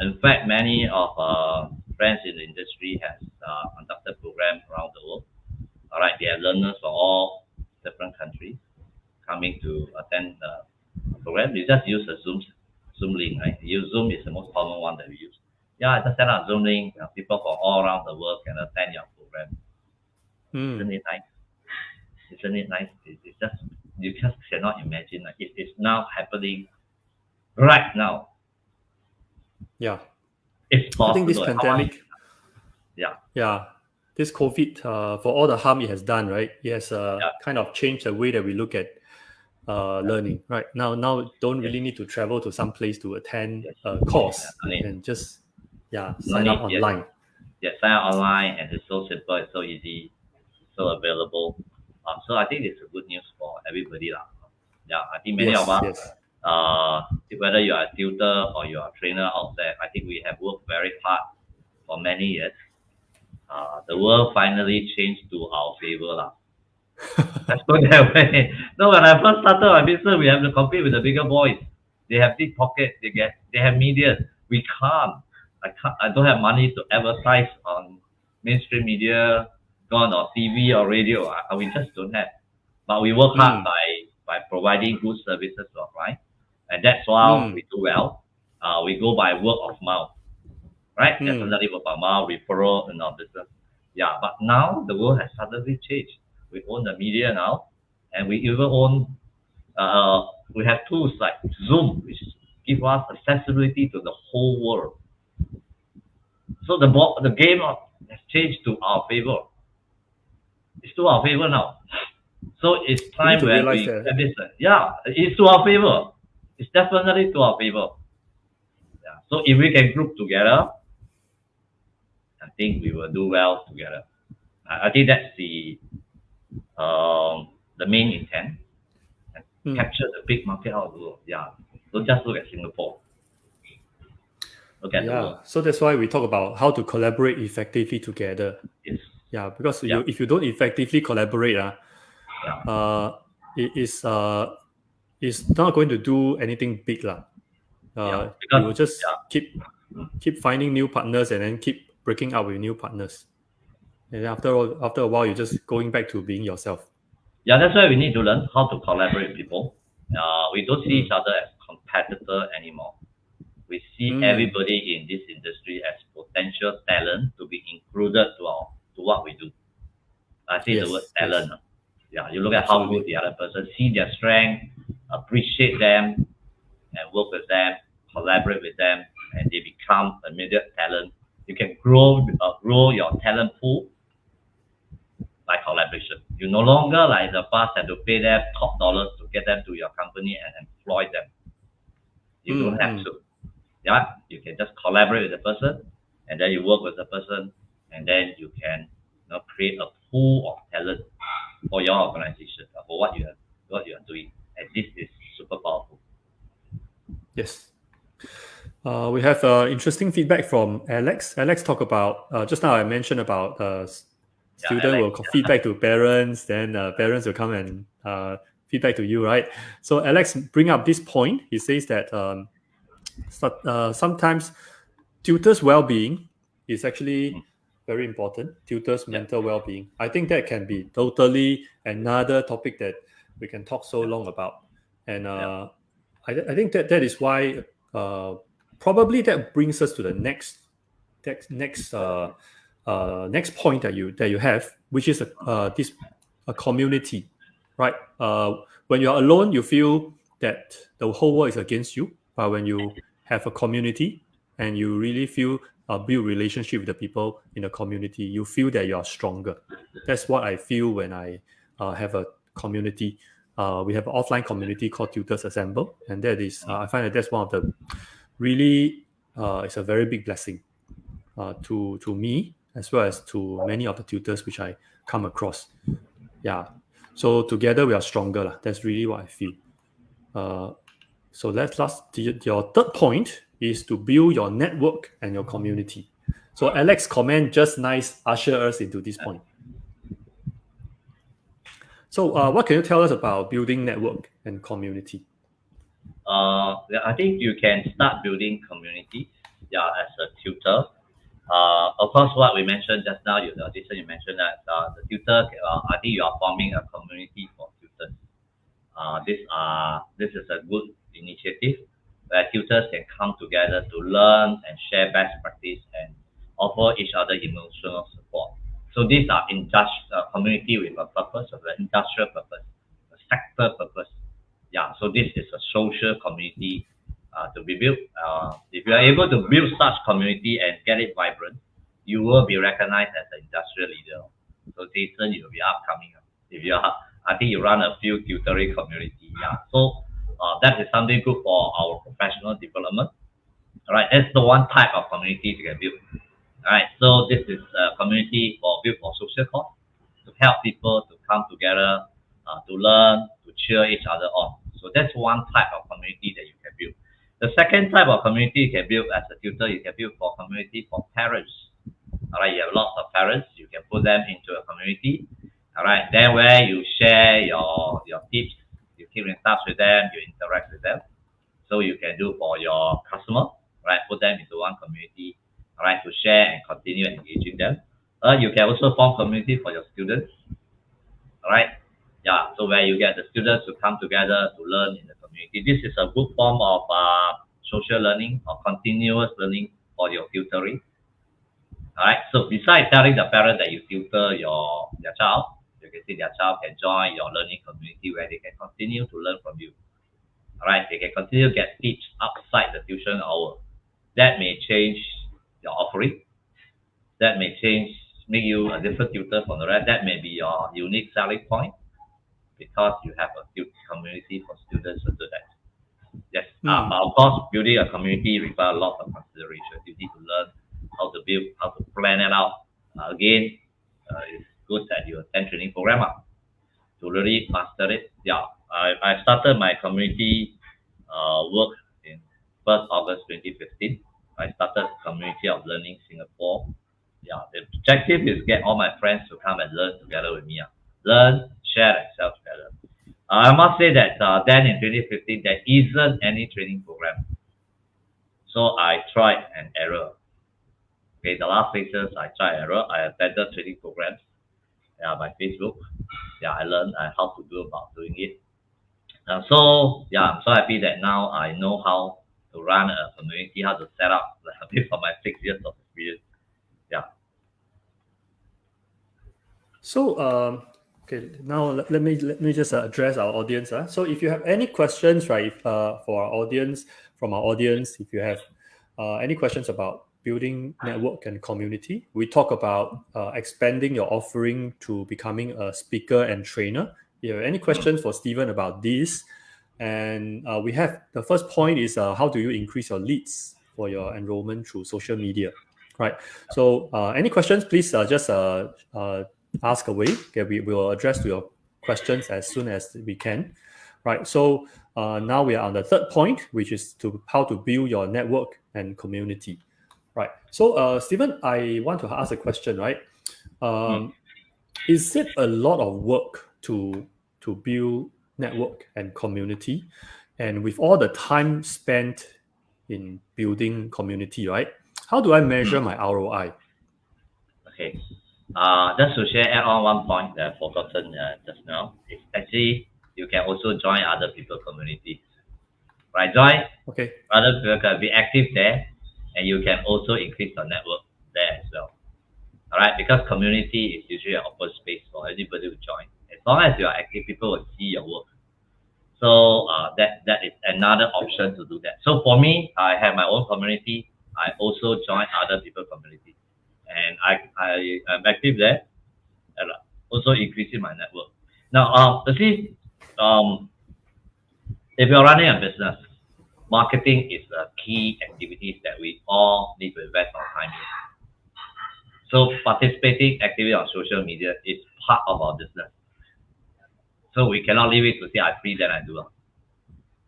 In fact, many of friends in the industry has conducted programs around the world. right, they have learners from all different countries coming to attend the program. We just use the Zoom link, right? Use Zoom is the most common one that we use. Yeah, just set up Zoom link. People from all around the world can attend your program. Isn't it nice? Isn't it nice? It's just you just cannot imagine. Like it's now happening right now. Yeah. It's I think this possible. pandemic, Yeah, this COVID, for all the harm it has done, right? It has yeah, kind of changed the way that we look at learning, right? Now don't yes, really need to travel to some place to attend yes. a Yeah, course. no You need, can just no sign up need. Yes, online. yes. Sign up online, and it's so simple. It's so easy. It's so available. So I think it's a good news for everybody, lah. Yeah, I think many of Yes, us, yes. whether you are a tutor or you are a trainer out there, I think we have worked very hard for many years. The world finally changed to our favor, lah. Let's go that way. No, when I first started my business, we have to compete with the bigger boys. They have deep pockets. They have media. We can't. I don't have money to advertise on mainstream media, gone or TV or radio. We just don't have. But we work hard Mm, by providing good services to our clients, and that's why mm, we do well. We go by word of mouth, right? mm. Definitely word of mouth, referral, and our business. Yeah, but now the world has suddenly changed. We own the media now, and we even own. We have tools like Zoom, which give us accessibility to the whole world. So the game has changed to our favor. It's to our favor now. So it's We need time to when realize we that. get this. Yeah, it's to our favor. It's definitely to our favor. Yeah. So if we can group together, I think we will do well together. I think that's the main intent. Mm. Capture the big market out of the world. Yeah. Don't just look at Singapore. Look at the Yeah, world. so that's why we talk about how to collaborate effectively together. It's Yeah, because yeah, if you don't effectively collaborate, yeah, it is it's not going to do anything big, lah. yeah. You Because will just yeah, keep finding new partners and then keep breaking up with new partners. And then after a while, you're just going back to being yourself. yeah. That's why we need to learn how to collaborate with people. We don't see each Mm, other as competitor anymore. We see mm, everybody in this industry as potential talent to be included to what we do. I say the word yes, talent. yes, Yeah, you look at how good absolutely. the other person, see their strength, appreciate them, and work with them, collaborate with them, and they become immediate talent. You can grow your talent pool by collaboration. You no longer like in the past have to pay them top dollars to get them to your company and employ them. You don't Mm, have mm. to. Yeah, you can just collaborate with the person, and then you work with the person, and then you can create a pool of talent for your organization for what you are doing, and this is super powerful. Yes. We have interesting feedback from Alex. Alex talked about just now. I mentioned about Yeah, student Alex. will feedback to parents, then parents will come and feedback to you, right? So Alex bring up this point. He says that sometimes tutors' well-being is Mm, actually very important. Tutors' yeah, mental well-being. I think that can be totally another topic that we can talk so yeah, long about. And yeah, I think that is why probably that brings us to the next point that you have, which is a community, right? When you're alone, you feel that the whole world is against you, but when you have a community and you really feel build relationship with the people in the community, you feel that you are stronger. That's what I feel when I have a community. We have an offline community called Tutors Assemble, and that is mm, I find that that's one of the really it's a very big blessing to me as well as to many of the tutors which I come across. Yeah, so together we are stronger lah. That's really what I feel. Uh, so let's last. Your third point is to build your network and your community. So Alex comment just nice usher us into this point. So what can you tell us about building network and community? yeah, I think you can start building community. Yeah, as a tutor. Of course, what we mentioned just now, Jason, you mentioned that the tutor, I think you are forming a community for tutors. This is a good initiative where tutors can come together to learn and share best practice and offer each other emotional support. So these are community with a purpose, of an industrial purpose, a sector purpose. Yeah, so this is a social community to be built. If you are able to build such community and get it vibrant, you will be recognized as an industrial leader. So Jason, you will be upcoming. If you are, I think you run a few tutoring community. Yeah, so that is something good for our professional development. All right, that's the one type of community you can build. All right, so this is a community built for social cause to help people to come together, to learn, to cheer each other on. So that's one type of community that you can build. The second type of community you can build as a tutor, you can build for community for parents. All right, you have lots of parents, you can put them into a community. All right, then where you share your tips, you keep in touch with them, you interact with them. So you can do for your customer, right? Put them into one community, all right, to share and continue engaging them. You can also form community for your students, all right? Yeah, so where you get the students to come together to learn in the community. This is a good form of social learning or continuous learning for your tutoring. All right. So besides telling the parent that you tutor their child, you can see their child can join your learning community where they can continue to learn from you. All right. They can continue to get tips outside the tuition hour. That may change your offering. That may make you a different tutor from the rest. That may be your unique selling point because you have a community for students to do that. Yes. But of course, building a community requires a lot of consideration. You need to learn how to build, how to plan it out. Again, it's good that you attend training program to really master it. Yeah, I started my community work in 1st August 2015. I started Community of Learning Singapore. Yeah, the objective is get all my friends to come and learn together with me. Learn, share, and sell together. I must say that then in 2015, there isn't any training program. So I tried and error. Okay, the last phases I tried and error. I attended training programs by Facebook. Yeah, I learned how to do about doing it. So yeah, I'm so happy that now I know how to run a community, how to set up a bit for my 6 years of experience. Yeah. So, okay, now let me just address our audience. So, if you have any questions, right, for our audience, from our audience, if you have any questions about building network and community, we talk about expanding your offering to becoming a speaker and trainer. If you have any questions for Stephen about this, and we have the first point is how do you increase your leads for your enrollment through social media, right? So, any questions, please just ask away. Okay, we will address to your questions as soon as we can, right? So now we are on the third point, which is to how to build your network and community, right? So Stephen, I want to ask a question, right? Is it a lot of work to build network and community, and with all the time spent in building community, right? How do I measure my ROI? Okay. Just to share, add on one point that I forgotten just now. It's actually you can also join other people community. Right? Join Okay. other people can be active there, and you can also increase your network there as well. All right, because community is usually an open space for anybody to join. As long as you are active, people will see your work. So that is another option to do that. So for me, I have my own community. I also join other people community, and I am active there, and also increasing my network. Now, you see, if you're running a business, marketing is a key activities that we all need to invest our time in. So participating actively on social media is part of our business. So we cannot leave it to say I free then I do.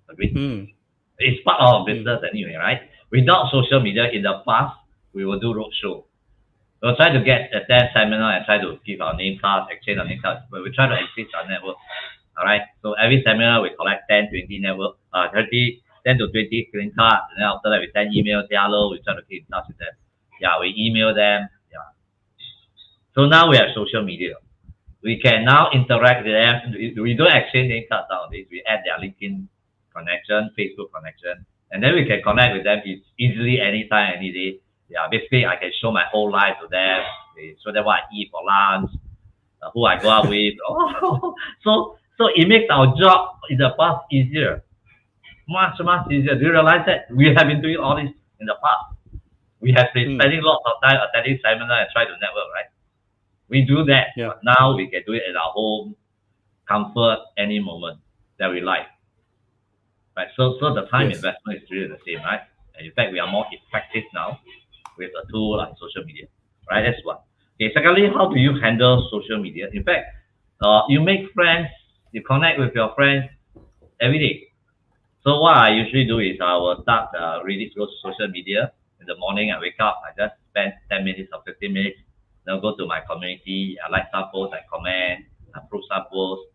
Agree? It's part of our business anyway, right? Without social media in the past, we will do roadshow. We'll try to attend seminar and try to give our name cards, exchange our name cards, but we try to increase our network. All right. So every seminar we collect 10, 20 network, 30, 10 to 20 green cards, and then after that we send email, say hello, we try to keep in touch with them. Yeah, we email them. Yeah. So now we have social media. We can now interact with them. We don't exchange name cards nowadays. We add their LinkedIn connection, Facebook connection, and then we can connect with them easily anytime, any day. Yeah, basically I can show my whole life to them. Show them what I eat for lunch, who I go out with. Oh, so it makes our job in the past easier, much easier. Do you realize that we have been doing all this in the past? We have been Mm, spending lots of time attending seminar and trying to network, right? We do that, yeah. but now we can do it at our home, comfort, any moment that we like, right? So the time Yes. investment is really the same, right? And in fact, we are more effective now with a tool like social media, right? That's one. Okay. Secondly, how do you handle social media? In fact, you make friends, you connect with your friends every day. So what I usually do is I will start really go to social media in the morning. I wake up, I just spend 10 minutes or 15 minutes. Then go to my community. I like some posts, I comment, I approve some posts,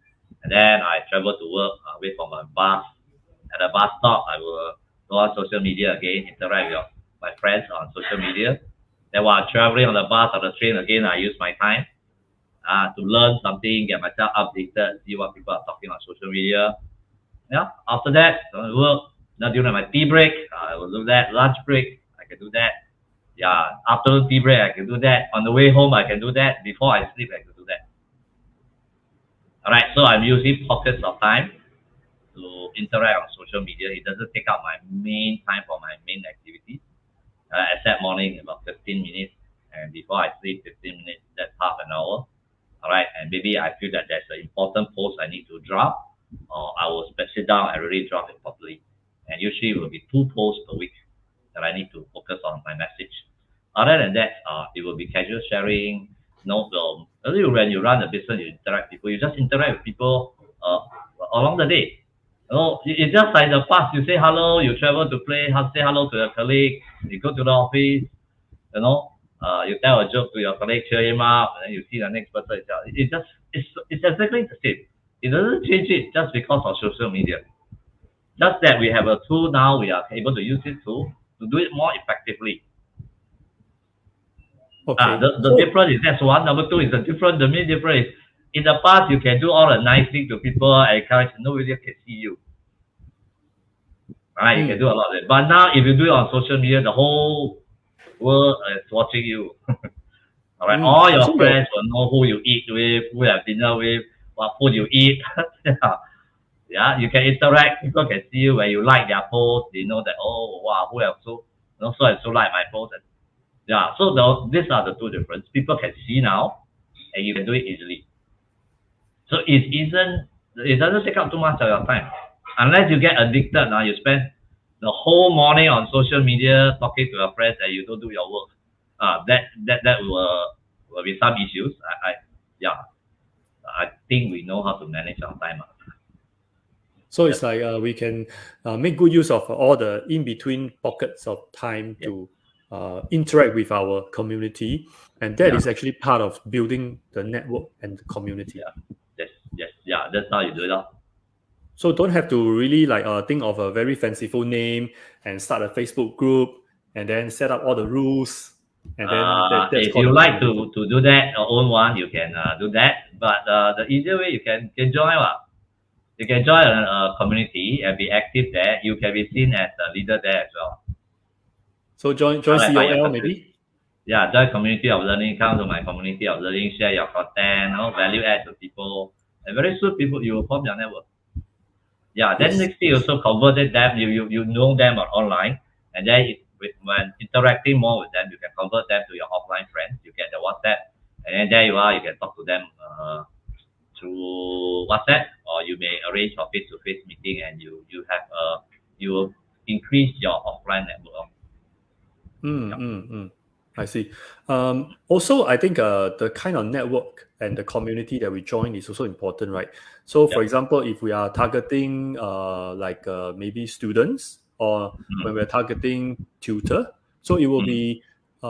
and then I travel to work. I wait for my bus. At the bus stop, I will go on social media again, interact with my friends on social media. Then while traveling on the bus or the train again, I use my time to learn something, get myself updated, see what people are talking on social media. Yeah. After that, work. Now during my tea break, I will do that. Lunch break, I can do that. Yeah. Afternoon tea break, I can do that. On the way home, I can do that. Before I sleep, I can do that. All right. So I'm using pockets of time to interact on social media. It doesn't take up my main time for my main activities. Except morning about 15 minutes, and before I sleep 15 minutes. That's half an hour. All right, and maybe I feel that there's an important post I need to drop, or I will sit down and really drop it properly. And usually it will be 2 posts per week that I need to focus on my message. Other than that, it will be casual sharing. No, earlier when you run a business, you interact with people. You just interact with people along the day. It's just like the past. You say hello, you travel to play, say hello to your colleague, you go to the office, you tell a joke to your colleague, cheer him up, and then you see the next person. It's exactly the same. It doesn't change it just because of social media. Just that we have a tool now, we are able to use this tool to do it more effectively. Okay. The So, difference is that's one. Number two is the main difference is in the past you can do all the nice things to people, encourage, nobody can see you. Right? You can mm, do a lot of it. But now if you do it on social media, the whole world is watching you. All right, all so your your friends will know who you eat with, who you have dinner with, what food you eat. Yeah. Yeah, you can interact. People can see you when you like their post. They know that wow, who have so and so like my post. And, yeah, so these are the two differences. People can see now, and you can do it easily. So it doesn't take up too much of your time, unless you get addicted. Now you spend the whole morning on social media talking to your friends and you don't do your work. That will be some issues. Yeah, I think we know how to manage our time. so it's That's like we can make good use of all the in between pockets of time yeah, to interact with our community, and that yeah, is actually part of building the network and the community. yeah. Yeah. That's how you do it. So don't have to really like think of a very fanciful name and start a Facebook group and then set up all the rules, and then that's If called you the like community. to do that or own one, you can do that. But the easier way you can join what. You can join a community and be active there. You can be seen as a leader there as well. So join Like find your COL contribute. maybe. Yeah, join community of learning. Come to my community of learning. Share your content. Value add to people. And very soon, people you will form your network. Yeah. Then Yes, next thing you yes. also converted them. You know them on online, and then when interacting more with them, you can convert them to your offline friends. You get the WhatsApp, and then there you are. You can talk to them through WhatsApp, or you may arrange a face-to-face meeting, and you will increase your offline network. Mm, Yeah, mm, mm. I see. Also, I think the kind of network and the community that we join is also important, right? So, yeah, for example, if we are targeting like maybe students, or when we're targeting tutor, so it will mm, be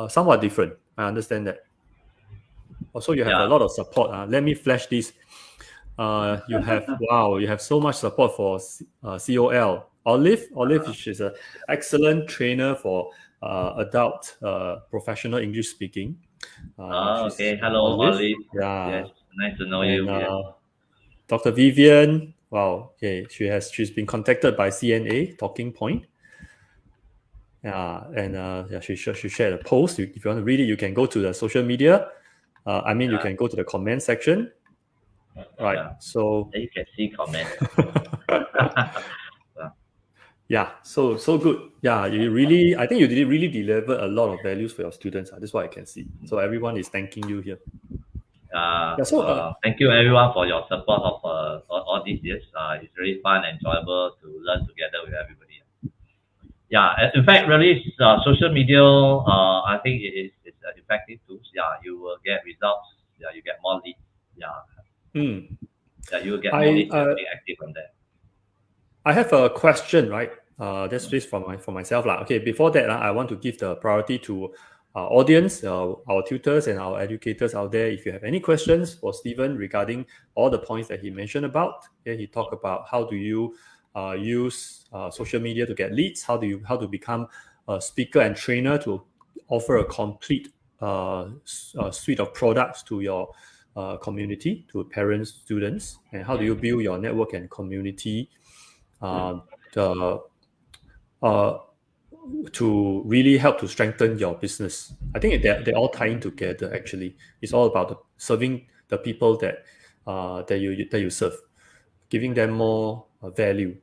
somewhat different. I understand that. Also, you have a yeah, lot of support. Let me flash this. You have wow, you have so much support for COL. Olive, which is an excellent trainer for adult professional English speaking. She's Okay. Hello, Olive, Olive. Yes, yeah, nice to know and you. Yes. Dr. Vivian. Wow, okay, she's been contacted by CNA Talking Point. Yeah, and yeah, she shared a post. If you want to read it, you can go to the social media. I mean, you Yeah. can go to the comment section, right? Yeah. So Then you can see comments. Yeah. yeah, so good. Yeah, you really, I think you did really deliver a lot of values for your students. That's what I can see. So everyone is thanking you here. Yeah. So Thank you everyone for your support of all these years. It's really fun and enjoyable to learn together with everybody. Yeah, in fact, really, social media, I think it's an effective tool. Yeah, you will get results. Yeah, you get more leads. Yeah, mm, yeah, you will get more I leads and being active on there. I have a question, right? That's this for myself, lah. Okay, before that, I want to give the priority to our audience, our tutors, and our educators out there. If you have any questions for Stephen regarding all the points that he mentioned about, okay, he talked about how do you use social media to get leads, how to become a speaker and trainer to offer a complete suite of products to your community, to parents, students, and how do you build your network and community uh, the uh, to really help to strengthen your business. I think they're all tying together. Actually, it's all about serving the people that you serve, giving them more value.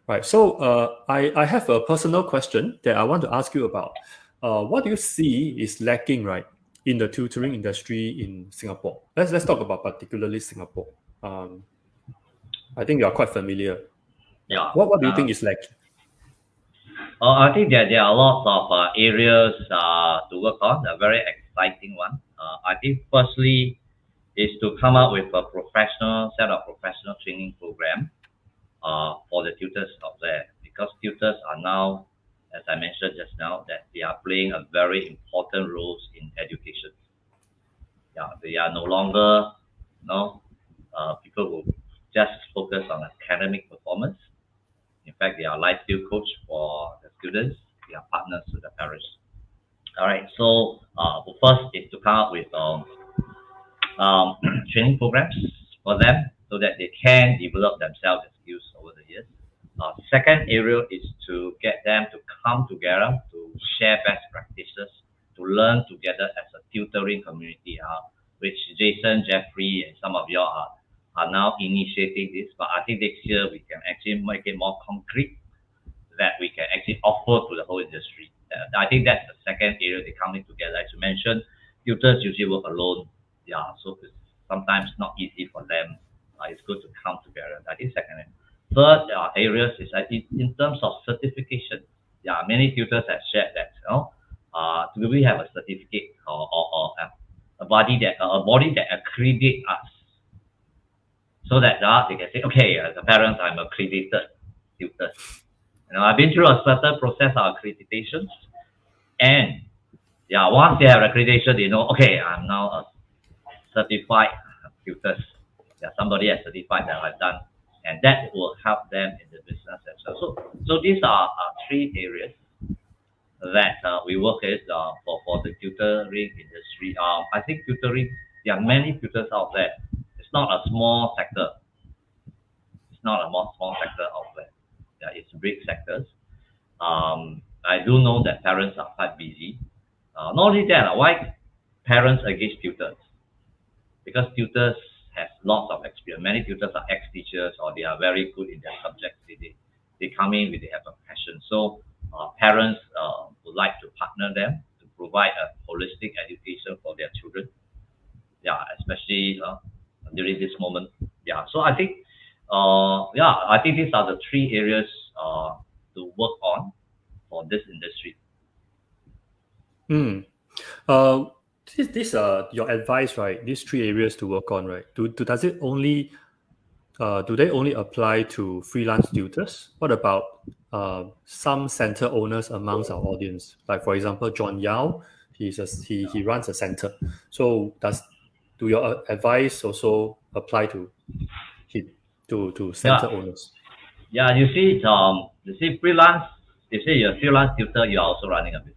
Right. So I have a personal question that I want to ask you about. What do you see is lacking, right, in the tutoring industry in Singapore? Let's talk about particularly Singapore. Um, I think you are quite familiar. Yeah. Yeah. What do you think is lacking? I think that there are lots of areas to work on. A very exciting one. I think firstly is to come up with a professional set of professional training program for the tutors out there, because tutors are now, as I mentioned just now, that they are playing a very important role in education. Yeah, they are no longer, people who just focus on academic performance. In fact, they are life skill coach for the students. They are partners with the parents. All right. So the first is to come up with um, training programs for them so that they can develop themselves as skills over the years. Second area is to get them to come together to share best practices, to learn together as a tutoring community, which Jason, Jeffrey, and some of you are now initiating this. But I think next year we can actually make it more concrete that we can actually offer to the whole industry. I think that's the second area they coming together. As you mentioned, tutors usually work alone. Yeah, so it's sometimes not easy for them. It's good to come together. I think second. Third areas is in terms of certification. Yeah, many tutors have shared that. Do we have a certificate or a body that accredit us so that they can say, okay, as a parent, I'm accredited tutor. I've been through a certain process of accreditation, and yeah, once they have accreditation, they know, okay, I'm now a certified tutors. Yeah, somebody has certified that I've done, and that will help them in the business as well. So these are three areas that we work with for the tutoring industry. I think tutoring, there are many tutors out there. It's not a small sector. It's not a more small sector out there. Yeah, it's big sectors. I do know that parents are quite busy. Not only that, why parents engage tutors? Because tutors have lots of experience. Many tutors are ex-teachers or they are very good in their subjects. They come in with they have a passion. So parents would like to partner them to provide a holistic education for their children. Yeah, especially during this moment. Yeah, so I think I think these are the three areas to work on for this industry. Mm. This your advice, right? These three areas to work on, right? Does it only do they only apply to freelance tutors? What about some center owners amongst our audience? Like for example, John Yao, he runs a center. So do your advice also apply to he to center Yeah, owners? yeah. You see freelance. You see, you're a freelance tutor. You're also running a business.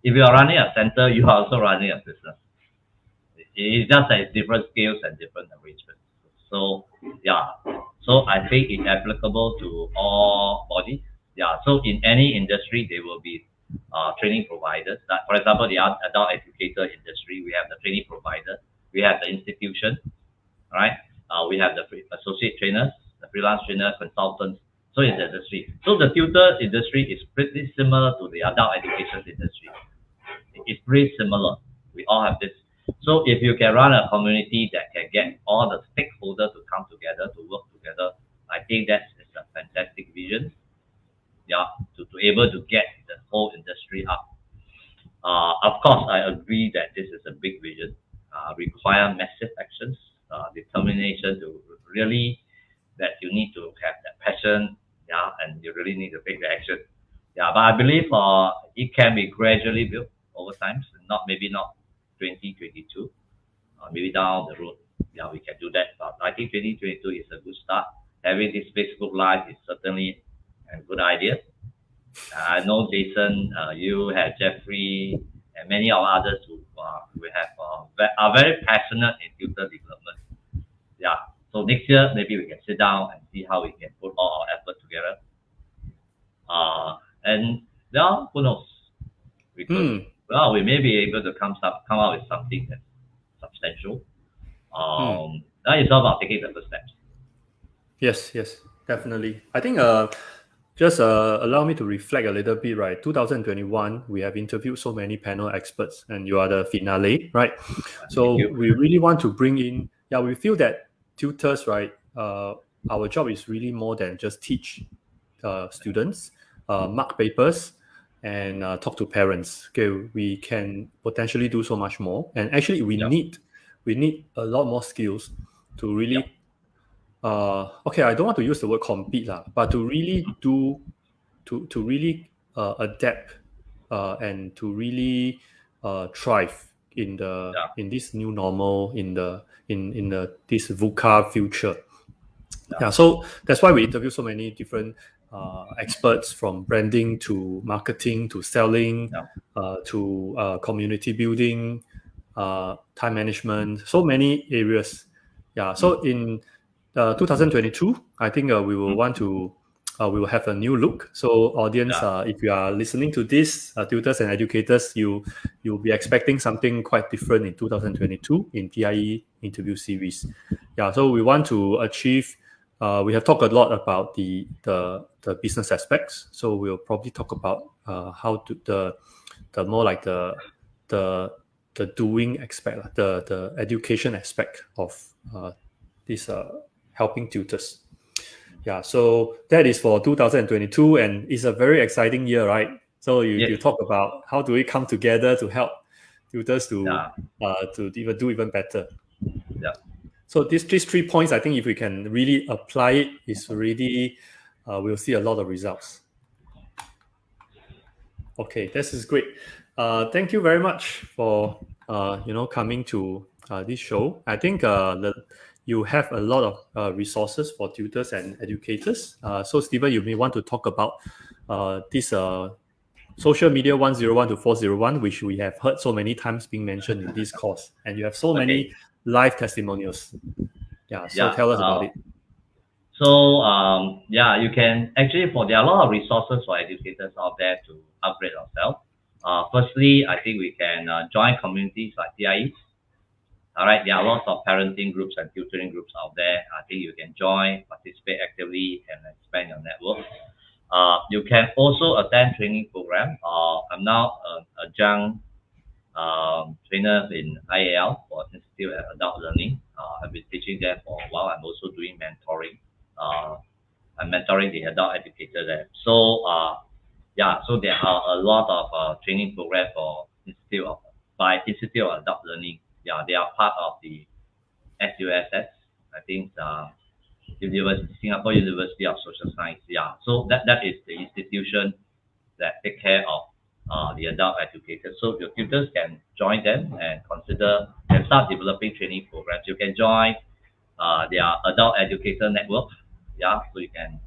If you are running a center, you are also running a business. It's just that it's different skills and different arrangements. So yeah, so I think it's applicable to all bodies. Yeah, so in any industry there will be training providers. Like for example, the adult educator industry, we have the training provider, we have the institution, right? We have the associate trainers, the freelance trainer, consultants. So in the industry, so the tutor industry is pretty similar to the adult education industry. It's pretty similar. We all have this. So if you can run a community that can get all the stakeholders to come together, to work together, I think that is a fantastic vision. Yeah, to able to get the whole industry up. Of course, I agree that this is a big vision. Require massive actions, determination to really that you need to have that passion, yeah, and you really need to take the action. Yeah, but I believe it can be gradually built over time, so not 2022, maybe down the road. Yeah, we can do that. But I think 2022 is a good start. Having this Facebook Live is certainly a good idea. I know Jason, you have Jeffrey, and many of others who we have are very passionate in tutor development. Yeah. So next year maybe we can sit down and see how we can put all our effort together. And well, who knows? We could Hmm. well we may be able to come out with something that's substantial. Hmm. That is all about taking the first steps. Yes, yes, definitely. I think just allow me to reflect a little bit, right? 2021, we have interviewed so many panel experts, and you are the finale, right? Thank So you. we really want to bring in, yeah, we feel that tutors, right? Our job is really more than just teach students, mark papers, and talk to parents. Okay, we can potentially do so much more, and actually, Yep. we need a lot more skills to Yep. really okay, I don't want to use the word compete lah, but to really do to really adapt and to really thrive Yeah. in this new normal in the this VUCA future. Yeah. Yeah, so that's why we interview so many different experts from branding to marketing to selling Yeah. to community building, time management, so many areas. Yeah, Mm. so in 2022, I think we will Mm. want to we will have a new look. So audience, Yeah. if you are listening to this, tutors and educators, you'll be expecting something quite different in 2022 in PIE interview series. Yeah, so we want to achieve. We have talked a lot about the business aspects, so we'll probably talk about how to the more like the the doing aspect, the education aspect of this helping tutors. Yeah, so that is for 2022, and it's a very exciting year, right? So you Yes. talk about how do we come together to help tutors Yeah. to even do even better. Yeah. So these 3 points, I think if we can really apply it, it's really we'll see a lot of results. Okay, this is great. Thank you very much for coming to this show. I think you have a lot of resources for tutors and educators. So Stephen, you may want to talk about this social media 101 to 401, which we have heard so many times being mentioned in this course, and you have so Okay. many live testimonials. Yeah, so Yeah. tell us about it. So yeah, you can actually there are a lot of resources for educators out there to upgrade ourselves. Firstly, I think we can join communities like TIEs. All right, there are lots of parenting groups and tutoring groups out there. I think you can join, participate actively, and expand your network. You can also attend training program. I'm now a young trainer in IAL for Institute of Adult Learning. I've been teaching there for a while. I'm also doing mentoring. Uh, I'm mentoring the adult educator there. So yeah, so there are a lot of training programs for Institute of Adult Learning. Yeah, they are part of the SUSS. I think Singapore University of Social Science. Yeah, so that is the institution that take care of the adult educators. So your tutors can join them and start developing training programs. You can join their adult educator network. Yeah, so you can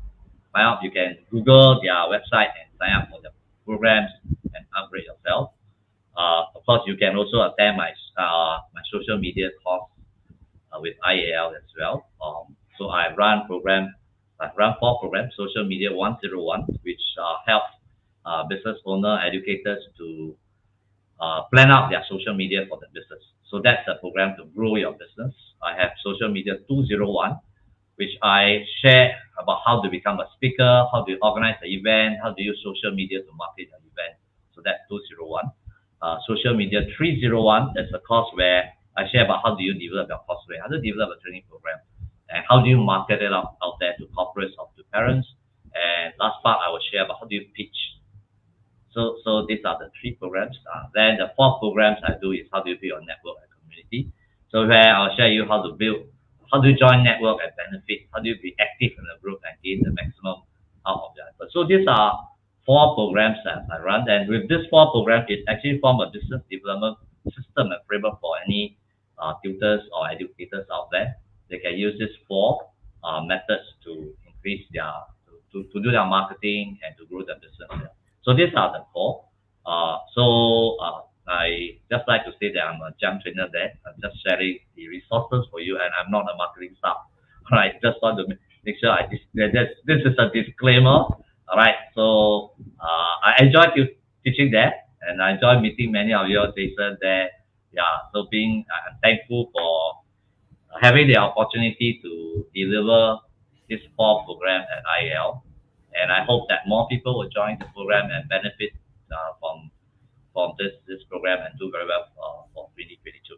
find out. You can Google their website and sign up for the programs and upgrade yourself. Of course, you can also attend my social media course with IAL as well. So I've run 4 programs, Social Media 101, which helps business owner, educators to plan out their social media for the business. So that's a program to grow your business. I have Social Media 201, which I share about how to become a speaker, how to organize an event, how to use social media to market an event. So that's 201. Social Media 301, that's a course where I share about how do you develop your courseware, how to develop a training program, and how do you market it out there to corporates or to parents. And last part, I will share about how do you pitch. So these are the 3 programs. Then the 4 programs I do is how do you build your network and community. So where I'll share you how to build, how do you join network and benefit, how do you be active in the group and gain the maximum out of that. So these are 4 programs that I run. And with these 4 programs, it actually form a business development system and framework for any tutors or educators out there. They can use these 4 methods to increase to do their marketing and to grow their business. So these are the 4. I just like to say that I'm a jump trainer there. I'm just sharing the resources for you, and I'm not a marketing staff. All right, just want to make sure this is a disclaimer. All right, so I enjoy teaching there, and I enjoy meeting many of you, Jason, there. Yeah, so I'm thankful for having the opportunity to deliver this 4 program at IL, and I hope that more people will join the program and benefit from this program and do very well for 2022.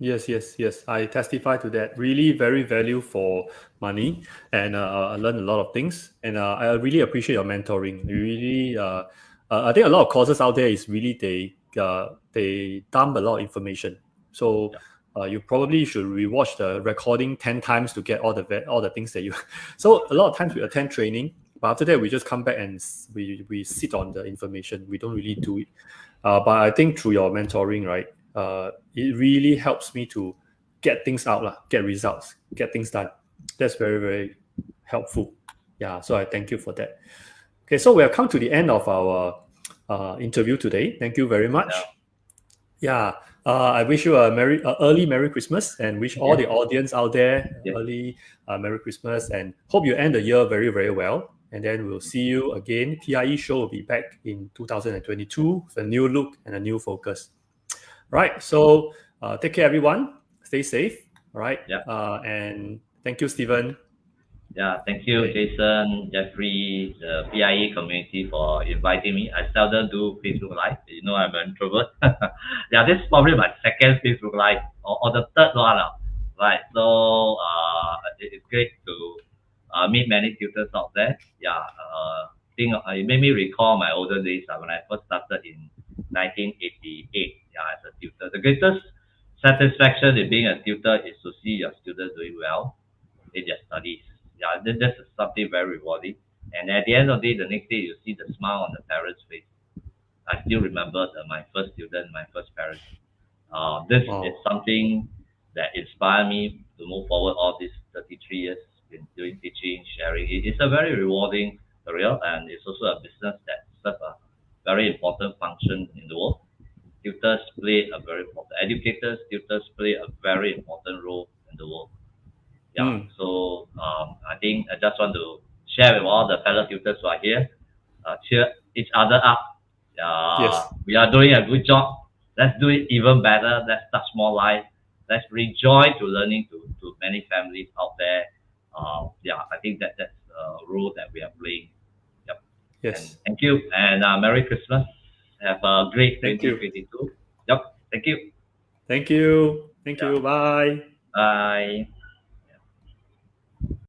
Yep. Yes. I testify to that. Really, very value for money, and I learned a lot of things. And I really appreciate your mentoring. You really, I think a lot of courses out there is really they dump a lot of information. So you probably should rewatch the recording 10 times to get all the things that you. So a lot of times we attend training, but after that we just come back and we sit on the information. We don't really do it. But I think through your mentoring, right, it really helps me to get things out, get results, get things done. That's very, very helpful. Yeah, so I thank you for that. Okay, so we have come to the end of our interview today. Thank you very much. Yeah, I wish you a early Merry Christmas, and wish all the audience out there early Merry Christmas, and hope you end the year very, very well. And then we'll see you again. TIE show will be back in 2022 with a new look and a new focus. Right. So take care, everyone. Stay safe. All right. And thank you, Stephen. Yeah, thank you, Jason, Jeffrey, the PIE community for inviting me. I seldom do Facebook Live. You know, I'm an introvert. Yeah, this is probably my second Facebook Live or the third one. Right. So it's great to meet many tutors out there. Yeah. It made me recall my older days when I first started in 1988. Yeah, as a tutor. The greatest satisfaction in being a tutor is to see your students doing well in their studies. Yeah, this is something very rewarding. And at the end of the day, the next day, you see the smile on the parents' face. I still remember my first student, my first parent. This is something that inspired me to move forward all these 33 years in doing teaching, sharing. It's a very rewarding career, and it's also a business that serves a very important function in the world. Tutors play a very important, educators, tutors play a very important role in the world. Yeah. So I think I just want to share with all the fellow tutors who are here, cheer each other up. We are doing a good job. Let's do it even better. Let's touch more lives. Let's rejoice to learning to many families out there. I think that's a role that we are playing. Yep. Yes. And thank you, and Merry Christmas. Have a great 2022. Yep. Thank you. Thank you. Thank you. Bye. Bye.